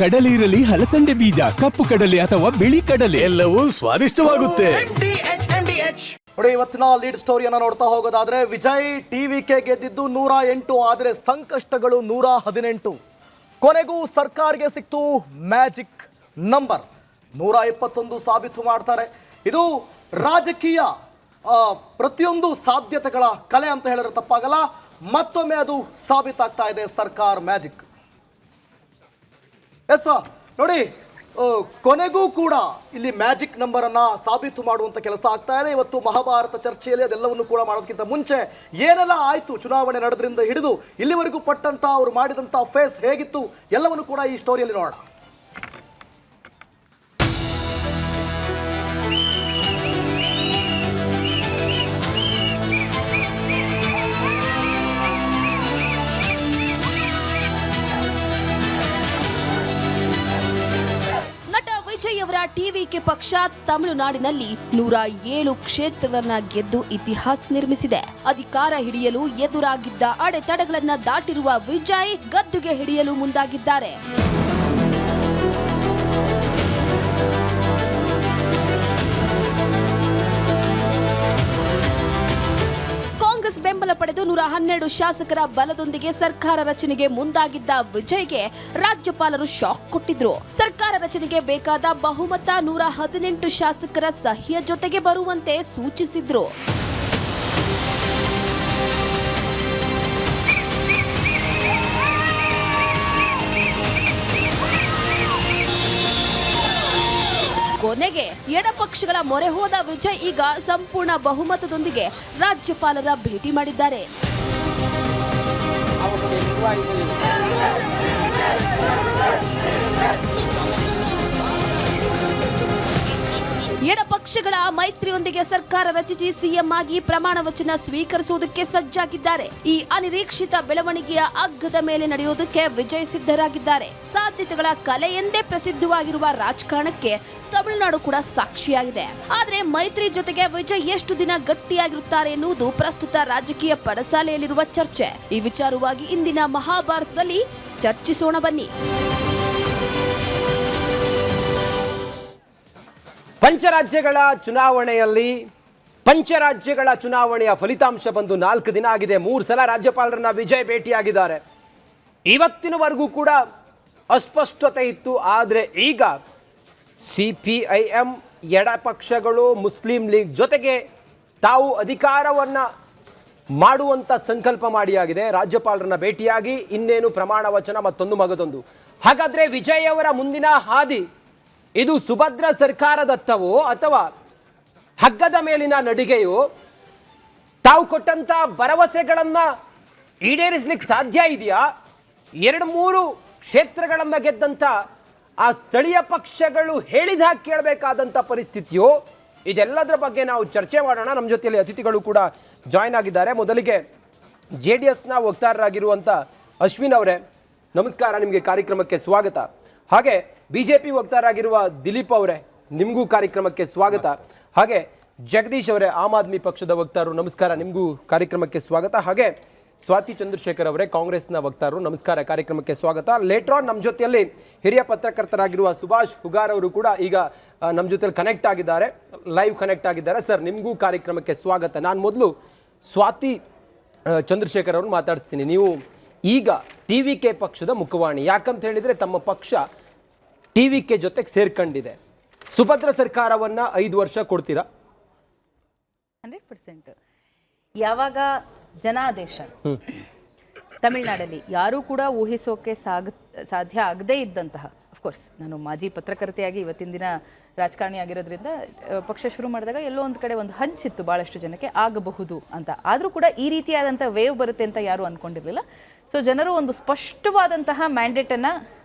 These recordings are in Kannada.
ಕಡಲೆ ಇರಲಿ, ಹಲಸಂದೆ ಬೀಜ, ಕಪ್ಪು ಕಡಲೆ ಅಥವಾ ಬಿಳಿ ಕಡಲೆ, ಎಲ್ಲವೂ ಸ್ವಾದಿಷ್ಟವಾಗುತ್ತೆ. ನೋಡಿ, ಇವತ್ತಿನ ಲೀಡ್ ಸ್ಟೋರಿಯನ್ನ ನೋಡ್ತಾ ಹೋಗೋದಾದ್ರೆ, ವಿಜಯ್ ಟಿವಿಕೆ ಗೆದ್ದಿದ್ದು 108, ಆದರೆ ಸಂಕಷ್ಟಗಳು 118. ಕೊನೆಗೂ ಸರ್ಕಾರಕ್ಕೆ ಸಿಕ್ತು ಮ್ಯಾಜಿಕ್ ನಂಬರ್ 121 ಸಾಬೀತು ಮಾಡ್ತಾರೆ. ಇದು ರಾಜಕೀಯ ಪ್ರತಿಯೊಂದು ಸಾಧ್ಯತೆಗಳ ಕಲೆ ಅಂತ ಹೇಳಿದ್ರೆ ತಪ್ಪಾಗಲ್ಲ. ಮತ್ತೊಮ್ಮೆ ಅದು ಸಾಬೀತಾಗ್ತಾ ಇದೆ ಸರ್ಕಾರ ಮ್ಯಾಜಿಕ್. ಎಸ್ ನೋಡಿ, ಕೊನೆಗೂ ಕೂಡ ಇಲ್ಲಿ ಮ್ಯಾಜಿಕ್ ನಂಬರ್ ಅನ್ನ ಸಾಬೀತು ಮಾಡುವಂತ ಕೆಲಸ ಆಗ್ತಾ ಇದೆ. ಇವತ್ತು ಮಹಾಭಾರತ ಚರ್ಚೆಯಲ್ಲಿ ಅದೆಲ್ಲವನ್ನು ಕೂಡ ಮಾಡೋದಕ್ಕಿಂತ ಮುಂಚೆ ಏನೆಲ್ಲ ಆಯ್ತು, ಚುನಾವಣೆ ನಡೆದ್ರಿಂದ ಹಿಡಿದು ಇಲ್ಲಿವರೆಗೂ ಪಟ್ಟಂತ ಅವರು ಮಾಡಿದಂತ ಫೇಸ್ ಹೇಗಿತ್ತು, ಎಲ್ಲವನ್ನು ಕೂಡ ಈ ಸ್ಟೋರಿಯಲ್ಲಿ ನೋಡೋಣ. ವಿಜಯ್ ಅವರ ಟಿವಿಕೆ ಪಕ್ಷ ತಮಿಳುನಾಡಿನಲ್ಲಿ 107 ಕ್ಷೇತ್ರಗಳನ್ನ ಗೆದ್ದು ಇತಿಹಾಸ ನಿರ್ಮಿಸಿದೆ. ಅಧಿಕಾರ ಹಿಡಿಯಲು ಎದುರಾಗಿದ್ದ ಅಡೆತಡೆಗಳನ್ನ ದಾಟಿರುವ ವಿಜಯ್ ಗದ್ದುಗೆ ಹಿಡಿಯಲು ಮುಂದಾಗಿದ್ದಾರೆ. ಬೆಂಬಲ ಪಡೆದು 112 ಶಾಸಕರ ಬಲದೊಂದಿಗೆ ಸರ್ಕಾರ ರಚನೆಗೆ ಮುಂದಾಗಿದ್ದ ವಿಜಯ್ಗೆ ರಾಜ್ಯಪಾಲರು ಶಾಕ್ ಕೊಟ್ಟಿದ್ರು. ಸರ್ಕಾರ ರಚನೆಗೆ ಬೇಕಾದ ಬಹುಮತ 118 ಶಾಸಕರ ಸಹಿಯ ಜೊತೆಗೆ ಬರುವಂತೆ ಸೂಚಿಸಿದ್ರು. ಕೊನೆಗೆ ಎಡಪಕ್ಷಗಳ ಮೊರೆ ಹೋದ ವಿಜಯ್ ಈಗ ಸಂಪೂರ್ಣ ಬಹುಮತದೊಂದಿಗೆ ರಾಜ್ಯಪಾಲರ ಭೇಟಿ ಮಾಡಿದ್ದಾರೆ. ಎಡಪಕ್ಷಗಳ ಮೈತ್ರಿಯೊಂದಿಗೆ ಸರ್ಕಾರ ರಚಿಸಿ ಸಿಎಂ ಆಗಿ ಪ್ರಮಾಣ ವಚನ ಸ್ವೀಕರಿಸುವುದಕ್ಕೆ ಸಜ್ಜಾಗಿದ್ದಾರೆ. ಈ ಅನಿರೀಕ್ಷಿತ ಬೆಳವಣಿಗೆಯ ಅಗ್ಗದ ಮೇಲೆ ನಡೆಯುವುದಕ್ಕೆ ವಿಜಯ್ ಸಿದ್ಧರಾಗಿದ್ದಾರೆ. ಸಾಧ್ಯತೆಗಳ ಕಲೆ ಎಂದೇ ಪ್ರಸಿದ್ಧವಾಗಿರುವ ರಾಜಕಾರಣಕ್ಕೆ ತಮಿಳುನಾಡು ಕೂಡ ಸಾಕ್ಷಿಯಾಗಿದೆ. ಆದರೆ ಮೈತ್ರಿ ಜೊತೆಗೆ ವಿಜಯ್ ಎಷ್ಟು ದಿನ ಗಟ್ಟಿಯಾಗಿರುತ್ತಾರೆ ಎನ್ನುವುದು ಪ್ರಸ್ತುತ ರಾಜಕೀಯ ಪಡಸಾಲೆಯಲ್ಲಿರುವ ಚರ್ಚೆ. ಈ ವಿಚಾರವಾಗಿ ಇಂದಿನ ಮಹಾಭಾರತದಲ್ಲಿ ಚರ್ಚಿಸೋಣ ಬನ್ನಿ. ಪಂಚರಾಜ್ಯಗಳ ಚುನಾವಣೆಯ ಫಲಿತಾಂಶ ಬಂದು 4 ದಿನ ಆಗಿದೆ. 3 ಸಲ ರಾಜ್ಯಪಾಲರನ್ನ ವಿಜಯ್ ಭೇಟಿಯಾಗಿದ್ದಾರೆ. ಇವತ್ತಿನವರೆಗೂ ಕೂಡ ಅಸ್ಪಷ್ಟತೆ ಇತ್ತು. ಆದರೆ ಈಗ CPIM ಎಡಪಕ್ಷಗಳು ಮುಸ್ಲಿಂ ಲೀಗ್ ಜೊತೆಗೆ ತಾವು ಅಧಿಕಾರವನ್ನ ಮಾಡುವಂತ ಸಂಕಲ್ಪ ಮಾಡಿಯಾಗಿದೆ. ರಾಜ್ಯಪಾಲರನ್ನ ಭೇಟಿಯಾಗಿ ಇನ್ನೇನು ಪ್ರಮಾಣ ವಚನ ಮತ್ತೊಂದು ಮಗದೊಂದು. ಹಾಗಾದ್ರೆ ವಿಜಯ್ ಅವರ ಮುಂದಿನ ಹಾದಿ ಇದು ಸುಭದ್ರ ಸರ್ಕಾರದತ್ತವೋ ಅಥವಾ ಹಗ್ಗದ ಮೇಲಿನ ನಡಿಗೆಯೋ? ತಾವು ಕೊಟ್ಟಂತ ಭರವಸೆಗಳನ್ನ ಈಡೇರಿಸಲಿಕ್ಕೆ ಸಾಧ್ಯ ಇದೆಯಾ? 2-3 ಕ್ಷೇತ್ರಗಳನ್ನ ಗೆದ್ದಂತ ಆ ಸ್ಥಳೀಯ ಪಕ್ಷಗಳು ಹೇಳಿದ ಹಾಗೆ ಕೇಳಬೇಕಾದಂತ ಪರಿಸ್ಥಿತಿಯೋ? ಇದೆಲ್ಲದರ ಬಗ್ಗೆ ನಾವು ಚರ್ಚೆ ಮಾಡೋಣ. ನಮ್ಮ ಜೊತೆಯಲ್ಲಿ ಅತಿಥಿಗಳು ಕೂಡ ಜಾಯ್ನ್ ಆಗಿದ್ದಾರೆ. ಮೊದಲಿಗೆ JDSನ ವಕ್ತಾರರಾಗಿರುವಂಥ ಅಶ್ವಿನ್ ಅವರೇ, ನಮಸ್ಕಾರ, ನಿಮಗೆ ಕಾರ್ಯಕ್ರಮಕ್ಕೆ ಸ್ವಾಗತ. ಹಾಗೆ BJP ವಕ್ತಾರರಾಗಿರುವ ದಿಲೀಪ್ ಅವರೇ, ನಿಮಗೂ ಕಾರ್ಯಕ್ರಮಕ್ಕೆ ಸ್ವಾಗತ. ಹಾಗೆ ಜಗದೀಶ್ ಅವರೇ, ಆಮ್ ಆದ್ಮಿ ಪಕ್ಷದ ವಕ್ತಾರರು, ನಮಸ್ಕಾರ, ನಿಮಗೂ ಕಾರ್ಯಕ್ರಮಕ್ಕೆ ಸ್ವಾಗತ. ಹಾಗೆ ಸ್ವಾತಿ ಚಂದ್ರಶೇಖರ್ ಅವರೇ, ಕಾಂಗ್ರೆಸ್ನ ವಕ್ತಾರರು, ನಮಸ್ಕಾರ, ಕಾರ್ಯಕ್ರಮಕ್ಕೆ ಸ್ವಾಗತ. ಲೇಟರ್ ಆನ್ ನಮ್ಮ ಜೊತೆಯಲ್ಲಿ ಹಿರಿಯ ಪತ್ರಕರ್ತರಾಗಿರುವ ಸುಭಾಷ್ ಹುಗಾರ್ ಅವರು ಕೂಡ ಈಗ ನಮ್ಮ ಜೊತೆಯಲ್ಲಿ ಲೈವ್ ಕನೆಕ್ಟ್ ಆಗಿದ್ದಾರೆ. ಸರ್, ನಿಮಗೂ ಕಾರ್ಯಕ್ರಮಕ್ಕೆ ಸ್ವಾಗತ. ನಾನು ಮೊದಲು ಸ್ವಾತಿ ಚಂದ್ರಶೇಖರ್ ಅವ್ರನ್ನ ಮಾತಾಡಿಸ್ತೀನಿ. ನೀವು ಈಗ TVK ಪಕ್ಷದ ಮುಖವಾಣಿ, ಯಾಕಂತ ಹೇಳಿದರೆ ತಮ್ಮ ಪಕ್ಷ TVK ಜೊತೆಗೆ ಸೇರ್ಕೊಂಡಿದೆ. ಸುಭದ್ರ ಸರ್ಕಾರವನ್ನ 5 ವರ್ಷ ಕೊಡ್ತೀರಾ? 100%. ಯಾವಾಗ ಜನಾದೇಶ ತಮಿಳುನಾಡಲ್ಲಿ ಯಾರೂ ಕೂಡ ಊಹಿಸೋಕೆ ಸಾಧ್ಯ ಆಗದೇ ಇದ್ದಂತಹ, ಅಫ್ಕೋರ್ಸ್ ನಾನು ಮಾಜಿ ಪತ್ರಕರ್ತೆಯಾಗಿ ಇವತ್ತಿನ ದಿನ ರಾಜಕಾರಣಿ ಆಗಿರೋದ್ರಿಂದ ಪಕ್ಷ ಶುರು ಮಾಡಿದಾಗ ಎಲ್ಲೋ ಒಂದು ಕಡೆ ಒಂದು ಹಂಚಿತ್ತು ಭಾಳಷ್ಟು ಜನಕ್ಕೆ ಆಗಬಹುದು ಅಂತ. ಆದರೂ ಕೂಡ ಈ ರೀತಿಯಾದಂಥ ವೇವ್ ಬರುತ್ತೆ ಅಂತ ಯಾರೂ ಅಂದ್ಕೊಂಡಿರಲಿಲ್ಲ. ಸೊ ಜನರು ಒಂದು ಸ್ಪಷ್ಟವಾದಂತಹ ಮ್ಯಾಂಡೇಟನ್ನು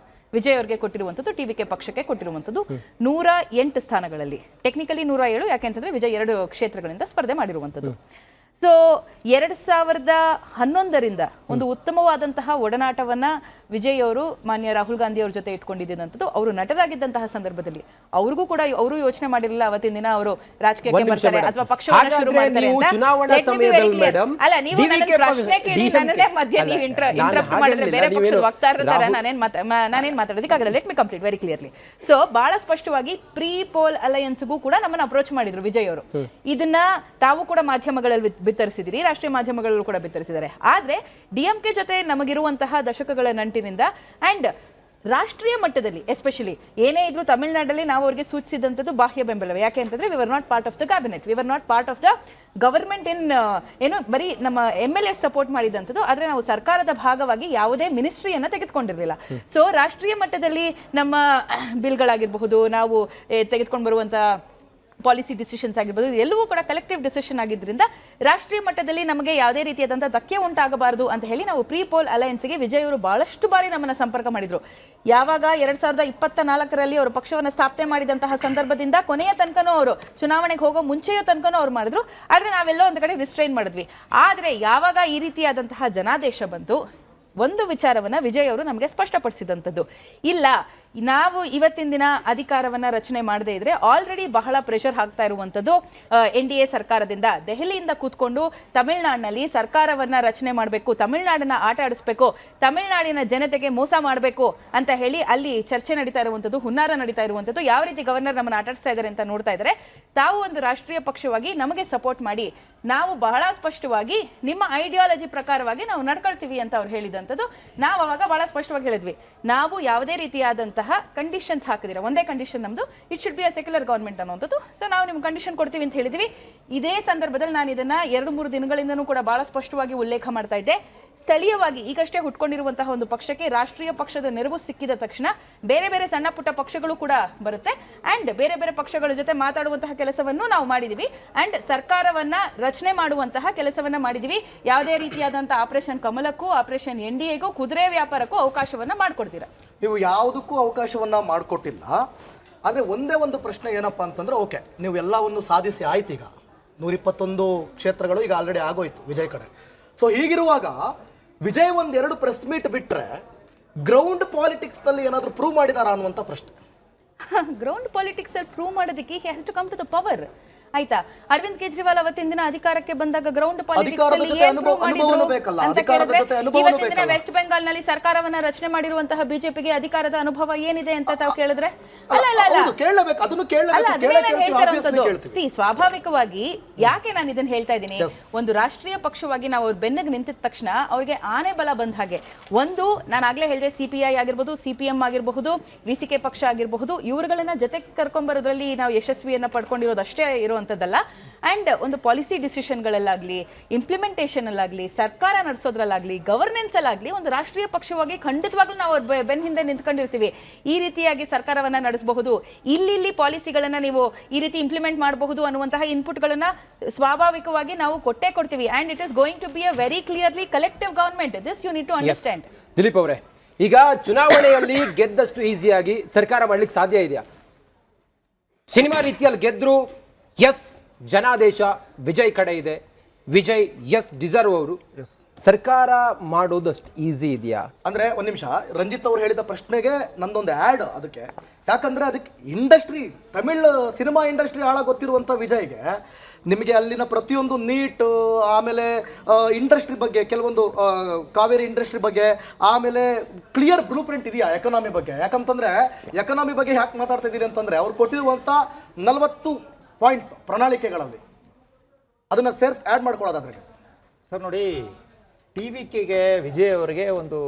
ವಿಜಯ್ ಅವ್ರಿಗೆ ಕೊಟ್ಟಿರುವಂಥದ್ದು, TVK ಪಕ್ಷಕ್ಕೆ ಕೊಟ್ಟಿರುವಂಥದ್ದು 108 ಸ್ಥಾನಗಳಲ್ಲಿ. ಟೆಕ್ನಿಕಲಿ 107, ಯಾಕೆಂತಂದರೆ ವಿಜಯ್ 2 ಕ್ಷೇತ್ರಗಳಿಂದ ಸ್ಪರ್ಧೆ ಮಾಡಿರುವಂಥದ್ದು. ಸೊ 2011ರಿಂದ ಒಂದು ಉತ್ತಮವಾದಂತಹ ಒಡನಾಟವನ್ನ ವಿಜಯ್ ಅವರು ಮಾನ್ಯ ರಾಹುಲ್ ಗಾಂಧಿ ಅವ್ರ ಜೊತೆ ಇಟ್ಕೊಂಡಿದ್ದಂಥದ್ದು. ಅವರು ನಟರಾಗಿದ್ದಂತಹ ಸಂದರ್ಭದಲ್ಲಿ ಅವ್ರಿಗೂ ಕೂಡ ಅವರು ಯೋಚನೆ ಮಾಡಿರಲಿಲ್ಲ ಅವತ್ತಿನ ದಿನ ಅವರು ರಾಜಕೀಯಕ್ಕೆ ಬರ್ತಾರೆ ಅಥವಾ ಪಕ್ಷವನ್ನು ಶುರು ಮಾಡ್ತಾರೆ ಅಂತ. ಅಲ್ಲ, ನೀವು ನನ್ನ ಪ್ರಶ್ನೆ ಕೇಳಿ ನನ್ನನ್ನೇ ಮಧ್ಯೆ ನೀವು ಇಂಟರಪ್ಟ್ ಮಾಡಿದ್ರೆ ಬೇರೆ ಪಕ್ಷದ ವಕ್ತಾರರ ತರ ನಾನೇನ್ ಮಾತಾಡೋದಕ್ಕಾಗಲ್ಲ. Let me complete very clearly. So ಬಹಳ ಸ್ಪಷ್ಟವಾಗಿ ಪ್ರೀ ಪೋಲ್ ಅಲಯನ್ಸ್ಗೂ ಕೂಡ ನಮ್ಮನ್ನ ಅಪ್ರೋಚ್ ಮಾಡಿದ್ರು ವಿಜಯ್ ಅವರು. ಇದನ್ನ ತಾವು ಕೂಡ ಮಾಧ್ಯಮಗಳಲ್ಲಿ ಬಿತ್ತರಿಸಿದಿರಿ, ರಾಷ್ಟ್ರೀಯ ಮಾಧ್ಯಮಗಳಲ್ಲೂ ಕೂಡ ಬಿತ್ತರಿಸಿದ್ದಾರೆ. ಆದ್ರೆ ಡಿಎಂಕೆ ಜೊತೆ ನಮಗಿರುವಂತಹ ದಶಕಗಳ ನಂಟಿನಿಂದ ಅಂಡ್ ರಾಷ್ಟ್ರೀಯ ಮಟ್ಟದಲ್ಲಿ ಎಸ್ಪೆಷಲಿ ಏನೇ ಇದ್ರು ತಮಿಳುನಾಡಲ್ಲಿ ನಾವು ಅವರಿಗೆ ಸೂಚಿಸಿದಂಥದ್ದು ಬಾಹ್ಯ ಬೆಂಬಲವೇ. ಯಾಕೆ ಅಂತಂದ್ರೆ we were not part of the cabinet, we were not part of the government ಇನ್ ಏನು ಬರೀ ನಮ್ಮ MLA ಸಪೋರ್ಟ್ ಮಾಡಿದಂಥದ್ದು. ಆದ್ರೆ ನಾವು ಸರ್ಕಾರದ ಭಾಗವಾಗಿ ಯಾವುದೇ ಮಿನಿಸ್ಟ್ರಿಯನ್ನ ತೆಗೆದುಕೊಂಡಿರಲಿಲ್ಲ. ಸೊ ರಾಷ್ಟ್ರೀಯ ಮಟ್ಟದಲ್ಲಿ ನಮ್ಮ ಬಿಲ್ಗಳಾಗಿರಬಹುದು, ನಾವು ತೆಗೆದುಕೊಂಡು ಬರುವಂತ ಪಾಲಿಸಿ ಡಿಸಿಷನ್ಸ್ ಆಗಿರ್ಬೋದು, ಎಲ್ಲವೂ ಕೂಡ ಕಲೆಕ್ಟಿವ್ ಡಿಸಿಷನ್ ಆಗಿದ್ದರಿಂದ ರಾಷ್ಟ್ರೀಯ ಮಟ್ಟದಲ್ಲಿ ನಮಗೆ ಯಾವುದೇ ರೀತಿಯಾದಂತಹ ಧಕ್ಕೆ ಉಂಟಾಗಬಾರದು ಅಂತ ಹೇಳಿ ನಾವು ಪ್ರೀ ಪೋಲ್ ಅಲಯನ್ಸ್ಗೆ ವಿಜಯ್ ಅವರು ಬಹಳಷ್ಟು ಬಾರಿ ನಮ್ಮನ್ನ ಸಂಪರ್ಕ ಮಾಡಿದ್ರು. ಯಾವಾಗ 2024ರಲ್ಲಿ ಅವರು ಪಕ್ಷವನ್ನು ಸ್ಥಾಪನೆ ಮಾಡಿದಂತಹ ಸಂದರ್ಭದಿಂದ ಕೊನೆಯ ತನಕನೂ ಅವರು ಚುನಾವಣೆಗೆ ಹೋಗೋ ಮುಂಚೆಯೋ ತನಕನೂ ಅವ್ರು ಮಾಡಿದ್ರು. ಆದ್ರೆ ನಾವೆಲ್ಲೋ ಒಂದು ಕಡೆ ರಿಸ್ಟ್ರೈನ್ ಮಾಡಿದ್ವಿ. ಆದ್ರೆ ಯಾವಾಗ ಈ ರೀತಿಯಾದಂತಹ ಜನಾದೇಶ ಬಂತು, ಒಂದು ವಿಚಾರವನ್ನ ವಿಜಯ್ ಅವರು ನಮಗೆ ಸ್ಪಷ್ಟಪಡಿಸಿದಂಥದ್ದು, ಇಲ್ಲ ನಾವು ಇವತ್ತಿನ ದಿನ ಅಧಿಕಾರವನ್ನ ರಚನೆ ಮಾಡದೇ ಇದ್ರೆ ಆಲ್ರೆಡಿ ಬಹಳ ಪ್ರೆಷರ್ ಹಾಕ್ತಾ ಇರುವಂತದ್ದು NDA ಸರ್ಕಾರದಿಂದ. ದೆಹಲಿಯಿಂದ ಕೂತ್ಕೊಂಡು ತಮಿಳುನಾಡಿನಲ್ಲಿ ಸರ್ಕಾರವನ್ನ ರಚನೆ ಮಾಡಬೇಕು, ತಮಿಳುನಾಡನ್ನ ಆಟ ಆಡಿಸ್ಬೇಕು, ತಮಿಳುನಾಡಿನ ಜನತೆಗೆ ಮೋಸ ಮಾಡಬೇಕು ಅಂತ ಹೇಳಿ ಅಲ್ಲಿ ಚರ್ಚೆ ನಡೀತಾ ಇರುವಂತದ್ದು, ಹುನ್ನಾರ ನಡೀತಾ ಇರುವಂತದ್ದು. ಯಾವ ರೀತಿ ಗವರ್ನರ್ ನಮ್ಮನ್ನು ಆಟ ಆಡಿಸ್ತಾ ಇದ್ದಾರೆ ಅಂತ ನೋಡ್ತಾ ಇದ್ದಾರೆ. ತಾವು ಒಂದು ರಾಷ್ಟ್ರೀಯ ಪಕ್ಷವಾಗಿ ನಮಗೆ ಸಪೋರ್ಟ್ ಮಾಡಿ, ನಾವು ಬಹಳ ಸ್ಪಷ್ಟವಾಗಿ ನಿಮ್ಮ ಐಡಿಯಾಲಜಿ ಪ್ರಕಾರವಾಗಿ ನಾವು ನಡ್ಕೊಳ್ತೀವಿ ಅಂತ ಅವ್ರು ಹೇಳಿದಂಥದ್ದು. ನಾವು ಅವಾಗ ಬಹಳ ಸ್ಪಷ್ಟವಾಗಿ ಹೇಳಿದ್ವಿ, ನಾವು ಯಾವುದೇ ರೀತಿಯಾದಂತಹ ಕಂಡೀಷನ್ಸ್ ಹಾಕಿದಿರ, ಒಂದೇ ಕಂಡೀಷನ್ ನಮ್ದು, it should be a secular government ಅನ್ನುವಂಥದ್ದು. ಸೊ ನಾವು ನಿಮ್ಗೆ ಕಂಡೀಷನ್ ಕೊಡ್ತೀವಿ ಅಂತ ಹೇಳಿದ್ವಿ. ಇದೇ ಸಂದರ್ಭದಲ್ಲಿ ನಾನು ಇದನ್ನ 2-3 ದಿನಗಳಿಂದನೂ ಕೂಡ ಬಹಳ ಸ್ಪಷ್ಟವಾಗಿ ಉಲ್ಲೇಖ ಮಾಡ್ತಾ ಇದ್ದೆ. ಸ್ಥಳೀಯವಾಗಿ ಈಗಷ್ಟೇ ಹುಟ್ಕೊಂಡಿರುವಂತಹ ಒಂದು ಪಕ್ಷಕ್ಕೆ ರಾಷ್ಟ್ರೀಯ ಪಕ್ಷದ ನೆರವು ಸಿಕ್ಕಿದ ತಕ್ಷಣ ಬೇರೆ ಬೇರೆ ಸಣ್ಣ ಪುಟ್ಟ ಪಕ್ಷಗಳು ಕೂಡ ಬರುತ್ತೆ ಅಂಡ್ ಬೇರೆ ಬೇರೆ ಪಕ್ಷಗಳ ಜೊತೆ ಮಾತಾಡುವಂತಹ ಕೆಲಸವನ್ನು ನಾವು ಮಾಡಿದೀವಿ ಅಂಡ್ ಸರ್ಕಾರವನ್ನ ರಚನೆ ಮಾಡುವಂತಹ ಕೆಲಸವನ್ನ ಮಾಡಿದೀವಿ. ಯಾವುದೇ ರೀತಿಯಾದಂತಹ ಆಪರೇಷನ್ ಕಮಲಕ್ಕೂ ಆಪರೇಷನ್ NDAಗೂ ಕುದುರೆ ವ್ಯಾಪಾರಕ್ಕೂ ಅವಕಾಶವನ್ನ ಮಾಡಿಕೊಡ್ತೀರಾ? ನೀವು ಯಾವುದಕ್ಕೂ ಅವಕಾಶವನ್ನ ಮಾಡಿಕೊಟ್ಟಿಲ್ಲ. ಆದರೆ ಒಂದೇ ಒಂದು ಪ್ರಶ್ನೆ ಏನಪ್ಪಾ ಅಂತಂದ್ರೆ, ಓಕೆ ನೀವು ಎಲ್ಲವನ್ನು ಸಾಧಿಸಿ ಆಯ್ತು, ಈಗ 121 ಕ್ಷೇತ್ರಗಳು ಈಗ ಆಲ್ರೆಡಿ ಆಗೋಯ್ತು ವಿಜಯ್ ಕಡೆ. ಸೊ ಹೀಗಿರುವಾಗ ವಿಜಯ್ 1-2 ಪ್ರೆಸ್ ಮೀಟ್ ಬಿಟ್ರೆ ಗ್ರೌಂಡ್ ಪಾಲಿಟಿಕ್ಸ್ ನಲ್ಲಿ ಏನಾದರೂ ಪ್ರೂವ್ ಮಾಡಿದಾರಾ ಅನ್ನುವಂಥ ಪ್ರಶ್ನೆ. ಗ್ರೌಂಡ್ ಪಾಲಿಟಿಕ್ಸ್ ಅಲ್ಲಿ ಪ್ರೂವ್ ಮಾಡೋದಕ್ಕೆ he has to come to the power. ಆಯ್ತಾ, ಅರವಿಂದ್ ಕೇಜ್ರಿವಾಲ್ ಅವತ್ತಿನ ದಿನ ಅಧಿಕಾರಕ್ಕೆ ಬಂದಾಗ ಗ್ರೌಂಡ್ ಪಾಲಿಟಿಕ್ಸ್ ವೆಸ್ಟ್ ಬೆಂಗಾಲ್ ನಲ್ಲಿ ಸರ್ಕಾರವನ್ನ ರಚನೆ ಮಾಡಿರುವಂತಹ ಬಿಜೆಪಿಗೆ ಅಧಿಕಾರದ ಅನುಭವ ಏನಿದೆ ಅಂತ ತಾವು ಕೇಳಿದ್ರೆ ಸ್ವಾಭಾವಿಕವಾಗಿ ಯಾಕೆ ನಾನು ಇದನ್ನ ಹೇಳ್ತಾ ಇದ್ದೀನಿ, ಒಂದು ರಾಷ್ಟ್ರೀಯ ಪಕ್ಷವಾಗಿ ನಾವು ಅವ್ರ ಬೆನ್ನಿಗೆ ನಿಂತಿದ ತಕ್ಷಣ ಅವ್ರಿಗೆ ಆನೆ ಬಲ ಬಂದ ಹಾಗೆ. ಒಂದು ನಾನು ಆಗ್ಲೇ ಹೇಳಿದೆ, CPI ಆಗಿರ್ಬೋದು, CPM ಆಗಿರಬಹುದು, VCK ಪಕ್ಷ ಆಗಿರಬಹುದು, ಇವರುಗಳನ್ನ ಜೊತೆಗೆ ಕರ್ಕೊಂಡ್ಬರೋದ್ರಲ್ಲಿ ನಾವು ಯಶಸ್ವಿಯನ್ನ ಪಡ್ಕೊಂಡಿರೋದಷ್ಟೇ ಇರುವಂತದ್ದಲ್ಲ. ಅಂಡ್ ಒಂದು ಪಾಲಿಸಿ ಡಿಸಿಷನ್ಗಳಲ್ಲಾಗ್ಲಿ, ಇಂಪ್ಲಿಮೆಂಟೇಷನ್ ಅಲ್ಲಾಗ್ಲಿ, ಸರ್ಕಾರ ನಡೆಸೋದ್ರಲ್ಲಾಗ್ಲಿ, ಗವರ್ನೆನ್ಸ್ ಅಲ್ಲಾಗ್ಲಿ ಒಂದು ರಾಷ್ಟ್ರೀಯ ಪಕ್ಷವಾಗಿ ಖಂಡಿತವಾಗ್ಲೂ ನಾವು ಬೆನ್ನ ಹಿಂದೆ ನಿಂತ್ಕೊಂಡಿರ್ತೀವಿ. ಈ ರೀತಿಯಾಗಿ ಸರ್ಕಾರವನ್ನ ನಡೆಸಬಹುದು, ಇಲ್ಲಿ ಪಾಲಿಸಿಗಳನ್ನ ನೀವು ಈ ರೀತಿ ಇಂಪ್ಲಿಮೆಂಟ್ ಮಾಡಬಹುದು ಅನ್ನುವಂತಹ ಇನ್ಪುಟ್ಗಳನ್ನ ಸ್ವಾಭಾವಿಕವಾಗಿ ನಾವು ಕೊಟ್ಟೇ ಕೊಡ್ತೀವಿ. And it is going to be a very clearly collective government. This you need to understand. Dilip ಅವರೇ, ಈಗ ಚುನಾವಣೆಯಲ್ಲಿ ಗೆದ್ದಷ್ಟು ಈಸಿಯಾಗಿ ಸರ್ಕಾರ ಮಾಡ್ಲಿಕ್ಕೆ ಸಾಧ್ಯ ಇದೆಯಾ? ಸಿನಿಮಾ ರೀತಿಯಲ್ಲಿ ಗೆದ್ರು, ಎಸ್ ಜನಾದೇಶ ವಿಜಯ್ ಕಡೆ ಇದೆ, ವಿಜಯ್ ಎಸ್ ಡಿಸರ್ವ್ ಅವರು, ಸರ್ಕಾರ ಮಾಡೋದಷ್ಟು ಈಸಿ ಇದೆಯಾ? ಅಂದ್ರೆ ಒಂದ್ ನಿಮಿಷ, ರಂಜಿತ್ ಅವರು ಹೇಳಿದ ಪ್ರಶ್ನೆಗೆ ನಂದೊಂದು ಆ್ಯಡ್ ಅದಕ್ಕೆ. ಯಾಕಂದ್ರೆ ಅದಕ್ಕೆ ಇಂಡಸ್ಟ್ರಿ, ತಮಿಳ್ ಸಿನಿಮಾ ಇಂಡಸ್ಟ್ರಿ ಆಳ ಗೊತ್ತಿರುವಂಥ ವಿಜಯ್ಗೆ ನಿಮಗೆ ಅಲ್ಲಿನ ಪ್ರತಿಯೊಂದು ನೀಟ್, ಆಮೇಲೆ ಇಂಡಸ್ಟ್ರಿ ಬಗ್ಗೆ ಕೆಲವೊಂದು ಕಾವೇರಿ ಇಂಡಸ್ಟ್ರಿ ಬಗ್ಗೆ, ಆಮೇಲೆ ಕ್ಲಿಯರ್ ಬ್ಲೂ ಪ್ರಿಂಟ್ ಇದೆಯಾ ಎಕನಾಮಿ ಬಗ್ಗೆ? ಯಾಕಂತಂದ್ರೆ ಎಕನಾಮಿ ಬಗ್ಗೆ ಯಾಕೆ ಮಾತಾಡ್ತಾ ಇದ್ದೀರಿ ಅಂತಂದ್ರೆ, ಅವ್ರು ಕೊಟ್ಟಿರುವಂಥ 40 ಪಾಯಿಂಟ್ಸ್ ಪ್ರಣಾಳಿಕೆಗಳಲ್ಲಿ ಅದನ್ನು ಸೇರ್ಸ್ ಆ್ಯಡ್ ಮಾಡ್ಕೊಳ್ಳೋದಾದ್ರೆ ಸರ್ ನೋಡಿ, TVKಗೆ ವಿಜಯ್ ಅವರಿಗೆ ಒಂದು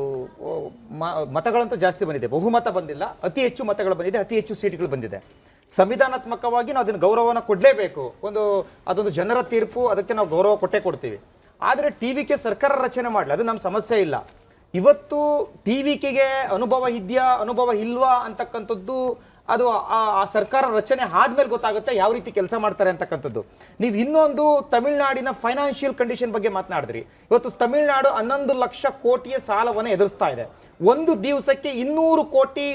ಮತಗಳಂತೂ ಜಾಸ್ತಿ ಬಂದಿದೆ, ಬಹುಮತ ಬಂದಿಲ್ಲ, ಅತಿ ಹೆಚ್ಚು ಮತಗಳು ಬಂದಿದೆ, ಅತಿ ಹೆಚ್ಚು ಸೀಟ್ಗಳು ಬಂದಿದೆ. ಸಂವಿಧಾನಾತ್ಮಕವಾಗಿ ನಾವು ಅದನ್ನು ಗೌರವನ ಕೊಡಲೇಬೇಕು. ಅದೊಂದು ಜನರ ತೀರ್ಪು, ಅದಕ್ಕೆ ನಾವು ಗೌರವ ಕೊಟ್ಟೇ ಕೊಡ್ತೀವಿ. ಆದರೆ TVK ಸರ್ಕಾರ ರಚನೆ ಮಾಡಲಿ, ಅದು ನಮ್ಮ ಸಮಸ್ಯೆ ಇಲ್ಲ. ಇವತ್ತು TVKಗೆ ಅನುಭವ ಇದೆಯಾ, ಅನುಭವ ಇಲ್ವಾ ಅಂತಕ್ಕಂಥದ್ದು ಅದು ಆ ಸರ್ಕಾರ ರಚನೆ ಆದ್ಮೇಲೆ ಗೊತ್ತಾಗುತ್ತೆ ಯಾವ ರೀತಿ ಕೆಲಸ ಮಾಡ್ತಾರೆ ಅಂತಕ್ಕಂಥದ್ದು. ನೀವು ಇನ್ನೊಂದು ತಮಿಳುನಾಡಿನ ಫೈನಾನ್ಷಿಯಲ್ ಕಂಡೀಷನ್ ಬಗ್ಗೆ ಮಾತನಾಡಿದ್ರಿ. ಇವತ್ತು ತಮಿಳುನಾಡು 11 ಲಕ್ಷ ಕೋಟಿಯ ಸಾಲವನ್ನು ಎದುರಿಸ್ತಾ ಇದೆ. ಒಂದು ದಿವಸಕ್ಕೆ 200 ಕೋಟಿ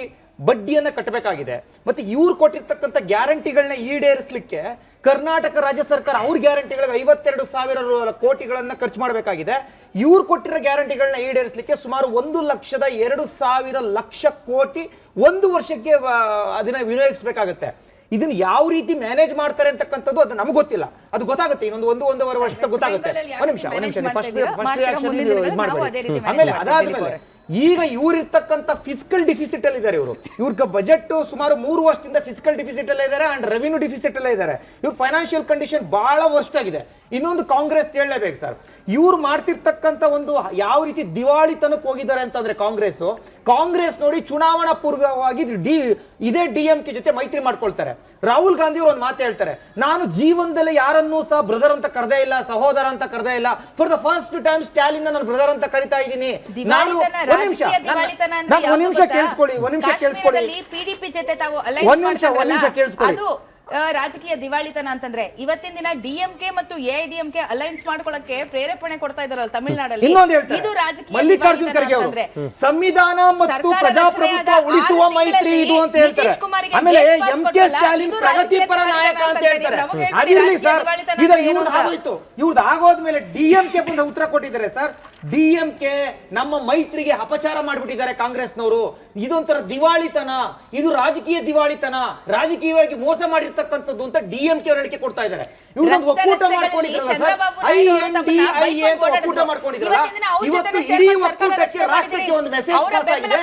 ಬಡ್ಡಿಯನ್ನು ಕಟ್ಟಬೇಕಾಗಿದೆ. ಮತ್ತೆ ಇವ್ರು ಕೊಟ್ಟಿರ್ತಕ್ಕಂಥ ಗ್ಯಾರಂಟಿಗಳನ್ನ ಈಡೇರಿಸಲಿಕ್ಕೆ ಕರ್ನಾಟಕ ರಾಜ್ಯ ಸರ್ಕಾರ ಅವ್ರ ಗ್ಯಾರಂಟಿಗಳಿಗೆ 52,000 ಕೋಟಿಗಳನ್ನ ಖರ್ಚು ಮಾಡಬೇಕಾಗಿದೆ. ಇವ್ರು ಕೊಟ್ಟಿರೋ ಗ್ಯಾರಂಟಿಗಳನ್ನ ಈಡೇರಿಸಲಿಕ್ಕೆ ಸುಮಾರು 1,02,000 ಲಕ್ಷ ಕೋಟಿ ಒಂದು ವರ್ಷಕ್ಕೆ ಅದನ್ನ ವಿನಿಯೋಗಿಸಬೇಕಾಗುತ್ತೆ. ಇದನ್ನ ಯಾವ ರೀತಿ ಮ್ಯಾನೇಜ್ ಮಾಡ್ತಾರೆ ಅಂತಕ್ಕಂಥದ್ದು ಅದು ನಮ್ಗೆ ಗೊತ್ತಿಲ್ಲ. ಅದು ಗೊತ್ತಾಗುತ್ತೆ ಒಂದೂವರೆ ವರ್ಷಕ್ಕೆ ಗೊತ್ತಾಗುತ್ತೆ. ಒಂದ್ ನಿಮಿಷ ಫಸ್ಟ್ ರಿಯಾಕ್ಷನ್ ಇದು ಮಾಡ್ಬೇಡಿ. ಆಮೇಲೆ ಅದಾದ್ಮೇಲೆ ಈಗ ಇವ್ರಿರ್ತಕ್ಕಂಥ ಫಿಸಿಕಲ್ ಡಿಫಿಸಿಟ್ ಅಲ್ಲಿ ಇದ್ದಾರೆ. ಇವ್ರ ಬಜೆಟ್ ಸುಮಾರು 3 ವರ್ಷದಿಂದ ಫಿಸಿಕಲ್ ಡಿಫಿಸಿಟ್ ಅಲ್ಲೇ ಇದ್ದಾರೆ ಅಂಡ್ ರೆವಿನ್ಯೂ ಡಿಫಿಸಿಟ್ ಅಲ್ಲೇ ಇದ್ದಾರೆ. ಇವ್ರ ಫೈನಾನ್ಷಿಯಲ್ ಕಂಡೀಷನ್ ಬಹಳ ವರ್ಸ್ಟ್ ಆಗಿದೆ. ಇನ್ನೊಂದು ಕಾಂಗ್ರೆಸ್ ಹೇಳಲೇಬೇಕು ಸರ್, ಇವ್ರು ಮಾಡ್ತಿರ್ತಕ್ಕಂಥ ಒಂದು ಯಾವ ರೀತಿ ದಿವಾಳಿತನಕ್ಕೆ ಹೋಗಿದ್ದಾರೆ ಅಂತಂದ್ರೆ ಕಾಂಗ್ರೆಸ್ ನೋಡಿ ಚುನಾವಣಾ ಪೂರ್ವವಾಗಿ ಇದೇ DMK ಜೊತೆ ಮೈತ್ರಿ ಮಾಡ್ಕೊಳ್ತಾರೆ. ರಾಹುಲ್ ಗಾಂಧಿ ಅವರು ಒಂದು ಮಾತು ಹೇಳ್ತಾರೆ, ನಾನು ಜೀವನದಲ್ಲಿ ಯಾರನ್ನೂ ಸಹ ಬ್ರದರ್ ಅಂತ ಕರೆದೇ ಇಲ್ಲ, ಸಹೋದರ ಅಂತ ಕರೆದೇ ಇಲ್ಲ. For the first time Stalin ನಾನು ಬ್ರದರ್ ಅಂತ ಕರಿತಾ ಇದ್ದೀನಿ. ನಾನು ಒಂದ್ ನಿಮಿಷ ಕೇಳಿಸ್ಕೊಳ್ಳಿ. PDP ಜೊತೆ ತಾವು ಒಂದ್ ನಿಮಿಷ ಕೇಳಿಸ್ಕೊಳ್ಳಿ. ಅದು ರಾಜಕೀಯ ದಿವಾಳಿತನ ಅಂತಂದ್ರೆ ಇವತ್ತಿನ ದಿನ DMK ಮತ್ತು AIDMK ಅಲೈನ್ಸ್ ಮಾಡ್ಕೊಳ್ಳಕ್ಕೆ ಪ್ರೇರೇಪಣೆ ಕೊಡ್ತಾ ಇದಾರಲ್ಲ ತಮಿಳುನಾಡಲ್ಲಿ, ಇದು ರಾಜಕೀಯ ಮಲ್ಲಿಕಾರ್ಜುನ್ ಖರ್ಗೆ ಅವರು ಸಂವಿಧಾನ ಮತ್ತು ಪ್ರಜಾಪ್ರಭುತ್ವ ಉಳಿಸುವ ಮೈತ್ರಿ ಇದು ಅಂತ ಹೇಳ್ತಾರೆ. ಆಮೇಲೆ MK ಸ್ಟಾಲಿನ್ ಪ್ರಗತಿಪರ ನಾಯಕ ಅಂತ ಹೇಳ್ತಾರೆ. ಅದಿರ್ಲಿ ಸರ್, ಇದು ಇವ್ರದ್ದು ಆಗೋಯ್ತು. ಇವ್ರದ್ದು ಆಗೋದ್ಮೇಲೆ DMK ಬಂದ ಉತ್ತರ ಕೊಟ್ಟಿದ್ದಾರೆ ಸರ್. DMK ನಮ್ಮ ಮೈತ್ರಿಗೆ ಅಪಚಾರ ಮಾಡಿಬಿಟ್ಟಿದ್ದಾರೆ ಕಾಂಗ್ರೆಸ್ನವರು. ಇದೊಂಥರ ದಿವಾಳಿತನ, ಇದು ರಾಜಕೀಯ ದಿವಾಳಿತನ, ರಾಜಕೀಯವಾಗಿ ಮೋಸ ಮಾಡಿರ್ತಕ್ಕಂಥದ್ದು ಅಂತ DMK ಅವರು ಹೇಳಿಕೆ ಕೊಡ್ತಾ ಇದ್ದಾರೆ. ಇವ್ರದ್ದು ಒಕ್ಕೂಟ ಮಾಡ್ಕೊಂಡಿದ್ರಲ್ಲ ಸರ್, INDIA ಅಂತ ಒಕ್ಕೂಟ ಮಾಡ್ಕೊಂಡಿದ್ರಲ್ಲ, ಇವತ್ತು ಇಡೀ ಒಕ್ಕೂಟಕ್ಕೆ ರಾಷ್ಟ್ರಕ್ಕೆ ಒಂದು ಮೆಸೇಜ್ ಪಾಸ್ ಆಗಿದೆ.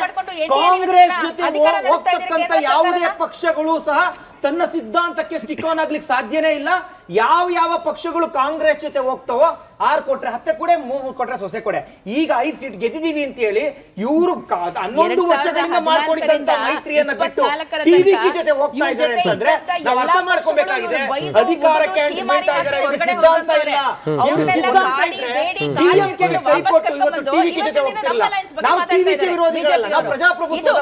ಕಾಂಗ್ರೆಸ್ ಜೊತೆ ಹೋಗ್ತಕ್ಕಂಥ ಯಾವುದೇ ಪಕ್ಷಗಳು ಸಹ ತನ್ನ ಸಿದ್ಧಾಂತಕ್ಕೆ ಸ್ಟಿಕ್ ಆನ್ ಆಗ್ಲಿಕ್ಕೆ ಸಾಧ್ಯನೇ ಇಲ್ಲ. ಯಾವ ಪಕ್ಷಗಳು ಕಾಂಗ್ರೆಸ್ ಜೊತೆ ಹೋಗ್ತಾವೋ 6 ಕೊಟ್ರೆ 10 ಕೊಡೆ, 3 ಕೊಟ್ರೆ ಸೊಸೆ ಕೊಡೆ. ಈಗ 5 ಸೀಟ್ ಗೆದ್ದಿದೀವಿ ಅಂತ ಹೇಳಿ ಇವರು 11 ವರ್ಷಗಳಿಂದ ಮಾಡ್ಕೊಂಡಿದ್ದಂತ ಮೈತ್ರಿಯನ್ನ ಬಿಟ್ಟು TVK ಜೊತೆ ಹೋಗ್ತಾ ಇದ್ದಾರೆ ಅಂತಂದ್ರೆ ನಾವು ಅರ್ಥ ಮಾಡ್ಕೋಬೇಕಾಗಿದೆ. ಅಧಿಕಾರಕ್ಕೆ ಹೇಳ್ತಾ ಇದ್ದಾರೆ, ಇವ್ರಿಗೆ ಸಿದ್ಧಾಂತ ಇಲ್ಲ. ಇವ್ರಿಗೆ ಸಿದ್ಧಾಂತ ಇದ್ರೆ DMK ಗೆ ಕೈ ಕೊಟ್ಟು ಇವತ್ತು TVK ಜೊತೆ ಹೋಗ್ತಿರಲ್ಲ. ನಾವು TVK ವಿರೋಧಿಗಳಲ್ಲ, ನಾವು ಪ್ರಜಾಪ್ರಭುತ್ವದ